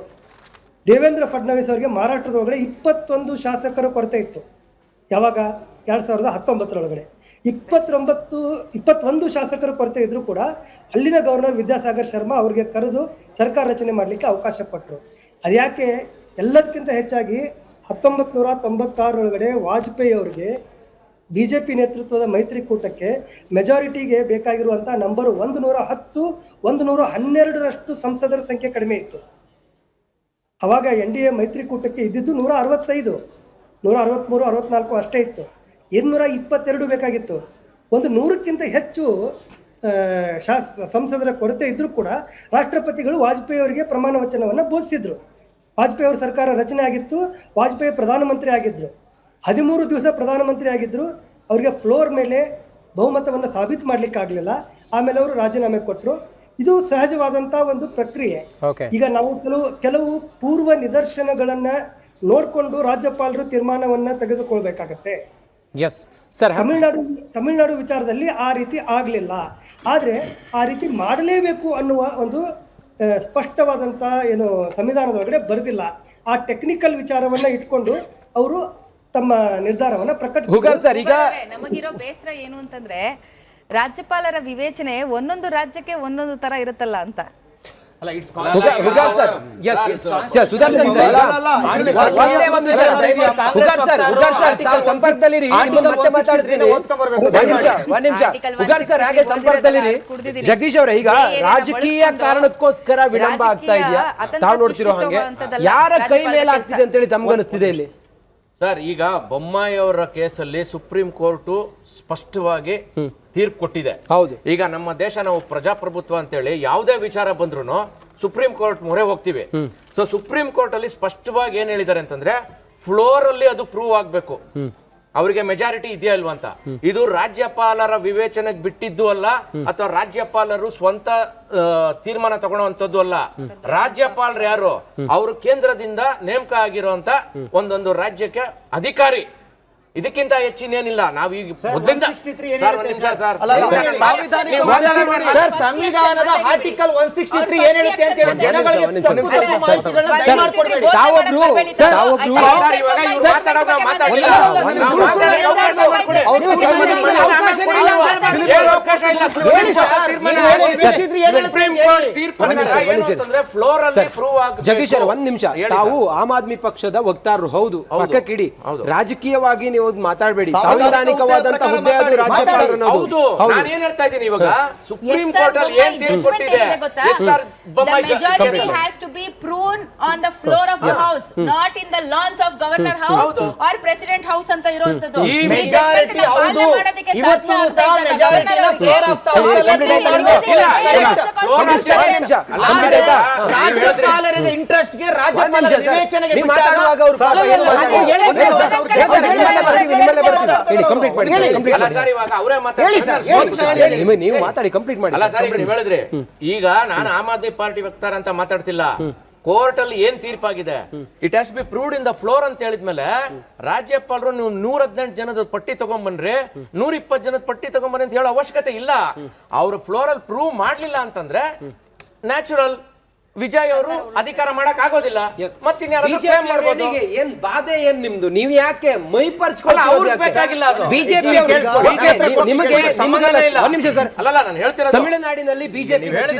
ದೇವೇಂದ್ರ ಫಡ್ನವೀಸ್ ಅವರಿಗೆ ಮಹಾರಾಷ್ಟ್ರದೊಳಗಡೆ 21 ಶಾಸಕರ ಕೊರತೆ ಇತ್ತು. ಯಾವಾಗ? 2019 21 ಶಾಸಕರ ಕೊರತೆ ಇದ್ದರೂ ಕೂಡ ಅಲ್ಲಿನ ಗವರ್ನರ್ ವಿದ್ಯಾಸಾಗರ್ ಶರ್ಮಾ ಅವರಿಗೆ ಕರೆದು ಸರ್ಕಾರ ರಚನೆ ಮಾಡಲಿಕ್ಕೆ ಅವಕಾಶ ಕೊಟ್ಟರು. ಅದ್ಯಾಕೆ? ಎಲ್ಲದಕ್ಕಿಂತ ಹೆಚ್ಚಾಗಿ 1996 ವಾಜಪೇಯಿ ಅವರಿಗೆ BJP ನೇತೃತ್ವದ ಮೈತ್ರಿಕೂಟಕ್ಕೆ ಮೆಜಾರಿಟಿಗೆ ಬೇಕಾಗಿರುವಂಥ ನಂಬರು 110, 112ರಷ್ಟು ಸಂಸದರ ಸಂಖ್ಯೆ ಕಡಿಮೆ ಇತ್ತು. ಆವಾಗ NDA ಮೈತ್ರಿಕೂಟಕ್ಕೆ ಇದ್ದಿದ್ದು 165, 163, 64 ಅಷ್ಟೇ ಇತ್ತು. 222 ಬೇಕಾಗಿತ್ತು. ಒಂದು 100ಕ್ಕಿಂತ ಹೆಚ್ಚು ಸಂಸದರ ಕೊರತೆ ಇದ್ದರೂ ಕೂಡ ರಾಷ್ಟ್ರಪತಿಗಳು ವಾಜಪೇಯಿ ಅವರಿಗೆ ಪ್ರಮಾಣ ವಚನವನ್ನು ಬೋಧಿಸಿದ್ರು. ವಾಜಪೇಯಿ ಅವರ ಸರ್ಕಾರ ರಚನೆ ಆಗಿತ್ತು, ವಾಜಪೇಯಿ ಪ್ರಧಾನಮಂತ್ರಿ ಆಗಿದ್ದರು, 13 ದಿವಸ ಪ್ರಧಾನಮಂತ್ರಿ ಆಗಿದ್ದರು. ಅವರಿಗೆ ಫ್ಲೋರ್ ಮೇಲೆ ಬಹುಮತವನ್ನು ಸಾಬೀತು ಮಾಡಲಿಕ್ಕೆ ಆಗಲಿಲ್ಲ. ಆಮೇಲೆ ಅವರು ರಾಜೀನಾಮೆ ಕೊಟ್ಟರು. ಇದು ಸಹಜವಾದಂಥ ಒಂದು ಪ್ರಕ್ರಿಯೆ. ಈಗ ನಾವು ಕೆಲವು ಪೂರ್ವ ನಿದರ್ಶನಗಳನ್ನು ನೋಡಿಕೊಂಡು ರಾಜ್ಯಪಾಲರು ತೀರ್ಮಾನವನ್ನು ತೆಗೆದುಕೊಳ್ಬೇಕಾಗತ್ತೆ. ತಮಿಳುನಾಡು ವಿಚಾರದಲ್ಲಿ ಆ ರೀತಿ ಆಗಲಿಲ್ಲ. ಆದರೆ ಆ ರೀತಿ ಮಾಡಲೇಬೇಕು ಅನ್ನುವ ಒಂದು ಸ್ಪಷ್ಟವಾದಂಥ ಏನು ಸಂವಿಧಾನದೊಳಗಡೆ ಬರೆದಿಲ್ಲ. ಆ ಟೆಕ್ನಿಕಲ್ ವಿಚಾರವನ್ನು ಇಟ್ಕೊಂಡು ಅವರು ತಮ್ಮ ನಿರ್ಧಾರವನ್ನು ಪ್ರಕಟಿಸಿದ್ದಾರೆ. ನಮಗಿರೋ ಬೇಸರ ಏನು ಅಂತಂದ್ರೆ, ರಾಜ್ಯಪಾಲರ ವಿವೇಚನೆ ಒಂದೊಂದು ರಾಜ್ಯಕ್ಕೆ ಒಂದೊಂದು ತರ ಇರುತ್ತಲ್ಲ ಅಂತ. Hugar sir, yes, Sudarshan sir, ತಾವು ಸಂಪರ್ಕದಲ್ಲಿರಿ, ಮತ್ತೆ ಮಾತಾಡ್ತೀನಿ. ಒಂದ್ ನಿಮಿಷ ಹುಗಾರ್ ಸರ್, ಹಾಗೆ ಸಂಪರ್ಕದಲ್ಲಿರಿ. ಜಗದೀಶ್ ಅವರೇ, ಈಗ ರಾಜಕೀಯ ಕಾರಣಕ್ಕೋಸ್ಕರ ವಿಳಂಬ ಆಗ್ತಾ ಇದೆಯಾ? ತಾವು ನೋಡ್ತಿರೋ ಹಾಗೆ ಯಾರ ಕೈ ಮೇಲೆ ಆಗ್ತಿದೆ ಅಂತ ಹೇಳಿ ತಮ್ಗನಿಸ್ತಿದೆ ಇಲ್ಲಿ? ಸರ್, ಈಗ ಬೊಮ್ಮಾಯಿ ಅವರ ಕೇಸಲ್ಲಿ ಸುಪ್ರೀಂ ಕೋರ್ಟ್ ಸ್ಪಷ್ಟವಾಗಿ ತೀರ್ಪು ಕೊಟ್ಟಿದೆ. ಹೌದು. ಈಗ ನಮ್ಮ ದೇಶ ನಾವು ಪ್ರಜಾಪ್ರಭುತ್ವ ಅಂತೇಳಿ ಯಾವುದೇ ವಿಚಾರ ಬಂದ್ರು ಸುಪ್ರೀಂ ಕೋರ್ಟ್ ಮೊರೆ ಹೋಗ್ತೀವಿ. ಸೊ ಸುಪ್ರೀಂ ಕೋರ್ಟ್ ಅಲ್ಲಿ ಸ್ಪಷ್ಟವಾಗಿ ಏನ್ ಹೇಳಿದ್ದಾರೆ ಅಂತಂದ್ರೆ, ಫ್ಲೋರ್ ಅಲ್ಲಿ ಅದು ಪ್ರೂವ್ ಆಗ್ಬೇಕು, ಅವರಿಗೆ ಮೆಜಾರಿಟಿ ಇದೆಯಾ ಇಲ್ವಾ ಅಂತ. ಇದು ರಾಜ್ಯಪಾಲರ ವಿವೇಚನೆಗೆ ಬಿಟ್ಟಿದ್ದು ಅಲ್ಲ, ಅಥವಾ ರಾಜ್ಯಪಾಲರು ಸ್ವಂತ ತೀರ್ಮಾನ ತಗೊಳ್ಳುವಂತದ್ದು ಅಲ್ಲ. ರಾಜ್ಯಪಾಲರು ಯಾರು? ಅವರು ಕೇಂದ್ರದಿಂದ ನೇಮಕ ಆಗಿರುವಂತ ಒಂದೊಂದು ರಾಜ್ಯಕ್ಕೆ ಅಧಿಕಾರಿ. ಇದಕ್ಕಿಂತ ಹೆಚ್ಚಿನೇನಿಲ್ಲ. ನಾವು ಈಗ ಮೊದಲಿಂದ ಸಂವಿಧಾನದ ಆರ್ಟಿಕಲ್ 163 ಏನ್ ಹೇಳುತ್ತೆ ಅಂತ ಹೇಳಿ ಜನಗಳಿಗೆ ಜಗದೀಶ್ ಒಂದ್ ನಿಮಿಷ, ತಾವು ಆಮ್ ಆದ್ಮಿ ಪಕ್ಷದ ವಕ್ತಾರರು ಹೌದು, ಪಕ್ಕಕ್ಕಿಡಿ. ರಾಜಕೀಯವಾಗಿ ನೀವು ಮಾತಾಡಬೇಡಿ. ಸಾಂವಿಧಾನಿಕವಾದಂತ ಹುದ್ದೆ ಅದು ರಾಜ್ಯಪಾಲರನ್ನು. ಹೌದು, ನಾನು ಏನ್ ಹೇಳ್ತಾ ಇದ್ದೀನಿ, ಇವಾಗ ಸುಪ್ರೀಂ ಕೋರ್ಟ್ ಅಲ್ಲಿ ಏನ್ ತೀರ್ಪು ಕೊಟ್ಟಿದೆ, majority has to be proven on the floor of the house, not in the lawns of governor house or president house ಅಂತ ಇರುವಂತದ್ದು. ಈ ಮೆಜಾರಿಟಿ ಹೌದು, ಇವತ್ತು ಸಹ ಮೆಜಾರಿಟಿನ ಫ್ಲೋರ್ ಆಫ್ ದ ಹೌಸ್ ರಾಜ್ಯಪಾಲರಿಗೆ ಇಂಟ್ರೆಸ್ಟ್ ಗೆ ರಾಜ್ಯಪಾಲರ ವಿವೇಚನೆಗೆ ಬಿಟ್ಟಾಗ ಅವರು ನೀವು ಮಾತಾಡಿ ಕಂಪ್ಲೀಟ್ ಮಾಡಿ. ಅಲ್ಲ ಸರ್, ಈಗ ನೀವು ಹೇಳಿದ್ರಿ, ಈಗ ನಾನು ಆಮ್ ಆದ್ಮಿ ಪಾರ್ಟಿ ವಕ್ತಾರ ಅಂತ ಮಾತಾಡ್ತಿಲ್ಲ. ಕೋರ್ಟ್ ಅಲ್ಲಿ ಏನ್ ತೀರ್ಪಾಗಿದೆ, it has be proved in the floor ಅಂತ ಹೇಳಿದ್ಮೇಲೆ ರಾಜ್ಯಪಾಲರು ನೀವು 118 ಜನದ ಪಟ್ಟಿ ತಗೊಂಡ್ಬನ್ರಿ, 120 ಜನದ ಪಟ್ಟಿ ತಗೊಂಡ್ಬನ್ರಿ ಅಂತ ಹೇಳೋ ಅವಶ್ಯಕತೆ ಇಲ್ಲ. ಅವ್ರು ಫ್ಲೋರ್ ಅಲ್ಲಿ ಪ್ರೂವ್ ಮಾಡ್ಲಿಲ್ಲ ಅಂತಂದ್ರೆ ನ್ಯಾಚುರಲ್ ವಿಜಯ್ ಅವರು ಅಧಿಕಾರ ಮಾಡಕ್ ಆಗೋದಿಲ್ಲ. ಏನ್ ಬಾಧೆ ಏನ್ ನಿಮ್ದು? ನೀವ್ ಯಾಕೆ ಮೈ ಬೇಕಾಗಿಲ್ಲ ಅದು. ಬಿಜೆಪಿ ನಿಮಿಷ ಸರ್, ಅಲ್ಲ ನಾನು ಹೇಳ್ತಿರೋದು, ತಮಿಳುನಾಡಿನಲ್ಲಿ ಬಿಜೆಪಿ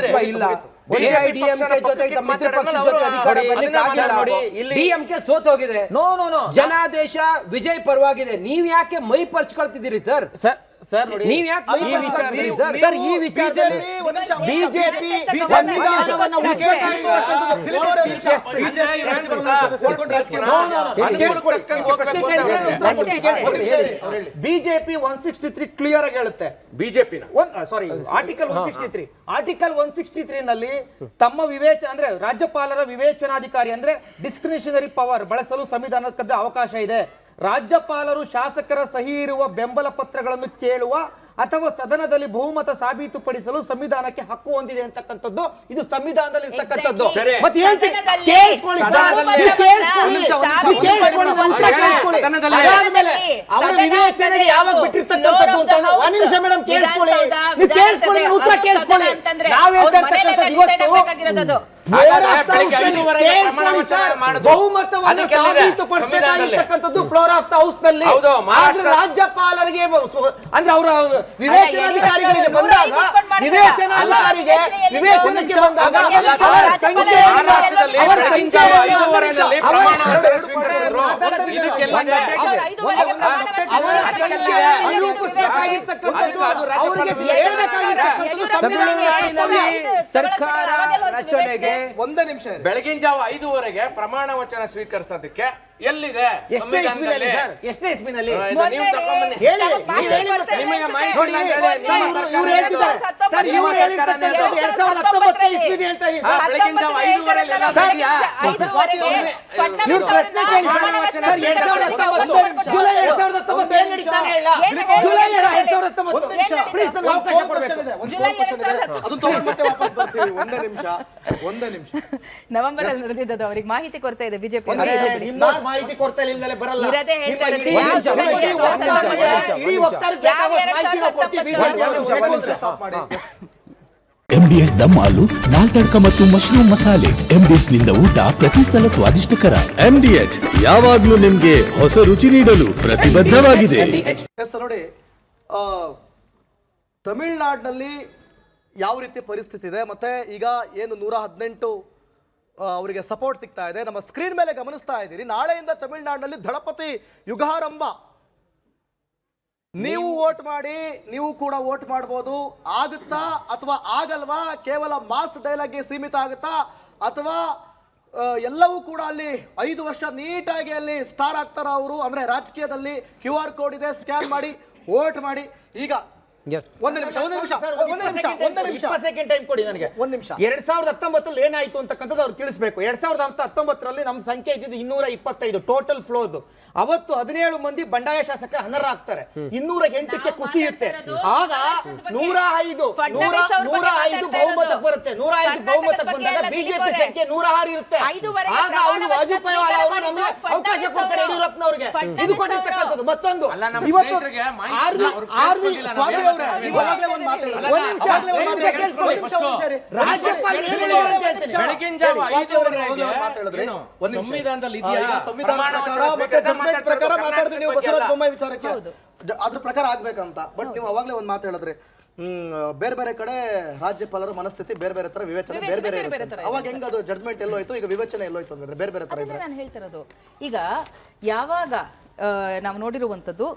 ಇಲ್ಲ, ಡಿಎಂಕೆ ಸೋತೋಗಿದೆ, ಜನಾದೇಶ ವಿಜಯ್ ಪರವಾಗಿದೆ. ನೀವ್ ಯಾಕೆ ಮೈ ಪರ್ಚ್ಕೊಳ್ತಿದ್ದೀರಿ ಸರ್? ಸರ್ ನೋಡಿ, ನೀವ್ ಯಾಕೆ ಮೈ ಪರ್ಚ್ಕೊಳ್ತಿದ್ದೀರಿ ಸರ್? ಸರ್, ಈ ವಿಚಾರದಲ್ಲಿ ಬಿಜೆಪಿ ಸಂವಿಧಾನವನ್ನು ಬಿಜೆಪಿ 163 ಕ್ಲಿಯರ್ ಆಗಿ ಹೇಳುತ್ತೆ. ಬಿಜೆಪಿ ಸಾರಿ, ಆರ್ಟಿಕಲ್ 163 ನಲ್ಲಿ ತಮ್ಮ ವಿವೇಚನೆ ಅಂದ್ರೆ ರಾಜ್ಯಪಾಲರ ವಿವೇಚನಾಧಿಕಾರಿ ಅಂದ್ರೆ ಡಿಸ್ಕ್ರಿಷನರಿ ಪವರ್ ಬಳಸಲು ಸಂವಿಧಾನಕ್ಕೆ ಅವಕಾಶ ಇದೆ. ರಾಜ್ಯಪಾಲರು ಶಾಸಕರ ಸಹಿ ಇರುವ ಬೆಂಬಲ ಪತ್ರಗಳನ್ನು ಕೇಳುವ ಅಥವಾ ಸದನದಲ್ಲಿ ಬಹುಮತ ಸಾಬೀತುಪಡಿಸಲು ಸಂವಿಧಾನಕ್ಕೆ ಹಕ್ಕು ಹೊಂದಿದೆ ಅಂತಕ್ಕಂಥದ್ದು ಇದು ಸಂವಿಧಾನದಲ್ಲಿ ಇರ್ತಕ್ಕಂಥದ್ದು. ಮತ್ತೆ ಹೇಳ್ತೀನಿ, ಕೇಳಿಸ್ಕೊಳ್ಳಿ ಅವರ ವಿವೇಚನೆಗೆ ಯಾವಾಗ ಬಿಟ್ಟಿರ್ತಕ್ಕಂಥದ್ದು ಅಂತ. ಒಂದ್ ನಿಮಿಷ ಮೇಡಮ್, ಕೇಳಿಸ್ಕೊಳ್ಳಿ, ನೀವು ಕೇಳಿಸ್ಕೊಳ್ಳಿ, ಉತ್ತರ ಕೇಳಿಸ್ಕೊಳ್ಳಿ. ನಾವು ಹೇಳ್ತಾ ಇರ್ತಕ್ಕಂಥದ್ದು ಇವತ್ತು ಬಹುಮತವನ್ನು ಸಾಬೀತುಪಡಿಸಬೇಕಾಗಿರ್ತಕ್ಕಂಥದ್ದು ಫ್ಲೋರ್ ಆಫ್ ದ ಹೌಸ್ ನಲ್ಲಿ. ರಾಜ್ಯಪಾಲರಿಗೆ ಅಂದ್ರೆ ಅವರ ವಿವೇಚನಾಧಿಕಾರಿಗಳಿಗೆ ಬಂದಾಗ ವಿವೇಚನಾಧಿಕಾರಿಗೆ ವಿವೇಚನೆಗೆ ಬಂದಾಗ ಸರ್ಕಾರ ರಚನೆಗೆ ಒಂದೇ ನಿಮಿಷ, ಬೆಳಗಿನ ಜಾವ 5:30 ಪ್ರಮಾಣ ವಚನ ಸ್ವೀಕರಿಸೋದಕ್ಕೆ ಎಲ್ಲಿದೆ? ಎಷ್ಟೇ ಇಸ್ವಿನಲ್ಲಿ ಸರ್? ಎಷ್ಟೇ ಇಸ್ವಿನಲ್ಲಿ ನೀವು ತಗೊಂಡ್ಬನ್ನಿ. ಹೇಳಿ, ನಿಮಗೆ ಮಾಹಿತಿ ಇಲ್ಲ ಅಂತ ಹೇಳಿ ಇವ್ರು ಹೇಳ್ತಿದ್ದಾರೆ ಸರ್, ಇವ್ರು ಹೇಳಿರ್ತಕ್ಕಂಥದ್ದು 2019 ಇಸ್ವಿದು ಹೇಳ್ತಾ ಇದೀವಿ ಸರ್. ಬೆಳಗಿನ ಜಾವ 5:30 ಎಲ್ಲ ಇದೆಯಾ? ಇವ್ರು ಪ್ರಶ್ನೆ ಕೇಳಿ ಸರ್. 2019 ಜುಲೈ 2019 ಏನ್ ನಡೀತಾನೆ ಹೇಳ? ಜುಲೈ 2019 ಪ್ಲೀಸ್ ನನಗೆ ಅವಕಾಶ ಕೊಡಬೇಕು. ಅದನ್ನ ತಗೊಂಡು ಮತ್ತೆ ವಾಪಸ್ ಬರ್ತೀವಿ. ಒಂದೇ ನಿಮಿಷ. ನವೆಂಬರ್ ಅಲ್ಲಿ ನಡೆದಿದ್ದು, ಅವ್ರಿಗೆ ಮಾಹಿತಿ ಕೊಡ್ತಾ ಇದೆ ಬಿಜೆಪಿ. ನಿಮ್ಮ ಮಾಹಿತಿ ಕೊಡ್ತಾ ಇಲ್ಲದೆ ಬರಲ್ಲ. ಇರದೇ ಹೇಳ್ತಾರೆ. ಇಡೀ ವಕ್ತಾರರಿಗೆ ಬೇಕಾಗುವಷ್ಟು ಮಾಹಿತಿ ನಾವು ಕೊಡ್ತೀವಿ. MDH ದಮ್ ಆಲು, ನಾಲ್ ತಡ್ಕ ಮತ್ತು ಮಶ್ರೂಮ್ ಮಸಾಲೆ. MDH ನಿಂದ ಊಟ ಪ್ರತಿ ಸಲ ಸ್ವಾದಿಷ್ಟಕರ. MDH ಯಾವಾಗ್ಲೂ ನಿಮ್ಗೆ ಹೊಸ ರುಚಿ ನೀಡಲು ಪ್ರತಿಬದ್ಧವಾಗಿದೆ. ನೋಡಿ, ತಮಿಳ್ನಾಡಿನಲ್ಲಿ ಯಾವ ರೀತಿ ಪರಿಸ್ಥಿತಿ ಇದೆ ಮತ್ತೆ ಈಗ ಏನು 118 ಅವರಿಗೆ ಸಪೋರ್ಟ್ ಸಿಗ್ತಾ ಇದೆ ನಮ್ಮ ಸ್ಕ್ರೀನ್ ಮೇಲೆ ಗಮನಿಸ್ತಾ ಇದ್ದೀರಿ. ನಾಳೆಯಿಂದ ತಮಿಳ್ನಾಡಿನಲ್ಲಿ ದಳಪತಿ ಯುಗಾರಂಭ. ನೀವು ವೋಟ್ ಮಾಡಿ, ನೀವು ಕೂಡ ವೋಟ್ ಮಾಡಬಹುದು. ಆಗುತ್ತಾ ಅಥವಾ ಆಗಲ್ವಾ? ಕೇವಲ ಮಾಸ್ ಡೈಲಾಗ್ಗೆ ಸೀಮಿತ ಆಗುತ್ತಾ ಅಥವಾ ಎಲ್ಲವೂ ಕೂಡ ಅಲ್ಲಿ 5 ವರ್ಷ ನೀಟಾಗಿ ಅಲ್ಲಿ ಸ್ಟಾರ್ ಆಗ್ತಾರ ಅವರು? ಅಂದ್ರೆ ರಾಜಕೀಯದಲ್ಲಿ QR ಕೋಡ್ ಇದೆ, ಸ್ಕ್ಯಾನ್ ಮಾಡಿ ವೋಟ್ ಮಾಡಿ. ಈಗ ಒಂದು ನಿಮಿಷ 20 ಸೆಕೆಂಡ್ ಟೈಮ್ ಕೊಡಿ ನನಗೆ. 1 ನಿಮಿಷ. 2019 ಏನಾಯ್ತು ಅಂತಕ್ಕಂಥದ್ದು ಅವ್ರು ತಿಳಿಸಬೇಕು. 2019 ನಮ್ಮ ಸಂಖ್ಯೆ ಇದ್ದಿದ್ದು 225 ಟೋಟಲ್ ಫ್ಲೋರ್ದು. ಅವತ್ತು 17 ಮಂದಿ ಬಂಡಾಯ ಶಾಸಕರು ಅನರ್ಹರಾಗ್ತಾರೆ. 208ಕ್ಕೆ ಕುಸಿಯುತ್ತೆ. ಆಗ 105 ಬಹುಮತಕ್ಕೆ ಬರುತ್ತೆ. 105 ಬಹುಮತಕ್ಕೆ ಬಂದಾಗ ಬಿಜೆಪಿ ಸಂಖ್ಯೆ 106 ಇರುತ್ತೆ. ಆಗ ಅವರು ವಾಜಪೇಯಿ ಅವರು ನಮಗೆ ಅವಕಾಶ ಕೊಡ್ತಾರೆ, ಯಡಿಯೂರಪ್ಪನವರಿಗೆ. ಇದು ಕೊಟ್ಟಿರ್ತಕ್ಕಂಥದ್ದು. ಮತ್ತೊಂದು ಇವತ್ತು ಸ್ವಾಮಿ ಅವರೇ, ಇವಾಗಲೇ ಒಂದು ಮಾತು ಹೇಳಿದ್ರು. ರಾಜ್ಯಪಾಲ ಏನು ಹೇಳಿದ್ರು ಅಂತ ಹೇಳ್ತೀನಿ. ಬೆಳಗಿನ ಜಾವ 5 ಮಾತಾಡಿದ್ರೆ ಸಂವಿಧಾನದಲ್ಲಿ ಸಂವಿಧಾನ ಪ್ರಕಾರ ಮಾತಾಡಿದ್ರೆ ನೀವು ಬಸವರಾಜ ಬೊಮ್ಮಾಯಿ ವಿಚಾರಕ್ಕೆ ಅದ್ರ ಪ್ರಕಾರ ಆಗ್ಬೇಕಂತ. ಬಟ್ ನೀವು ಅವಾಗಲೇ ಒಂದು ಮಾತು ಹೇಳಿದ್ರಿ, ಬೇರೆ ಬೇರೆ ಕಡೆ ರಾಜ್ಯಪಾಲರ ಮನಸ್ಥಿತಿ ಬೇರೆ ಬೇರೆ ತರ, ವಿವೇಚನೆ ಬೇರೆ ಬೇರೆ ಇರುತ್ತೆ. ಅವಾಗ ಹೆಂಗ್ ಅದು ಜಡ್ಜ್ಮೆಂಟ್ ಎಲ್ಲೋಯ್ತು, ಈಗ ವಿವೇಚನೆ ಎಲ್ಲೋಯ್ತು ಅಂದ್ರೆ ಬೇರೆ ಬೇರೆ ತರ ಇದೆ. ನಾನು ಹೇಳ್ತಿರೋದು ಈಗ ಯಾವಾಗ ನಾವು ನೋಡಿರುವಂತದ್ದು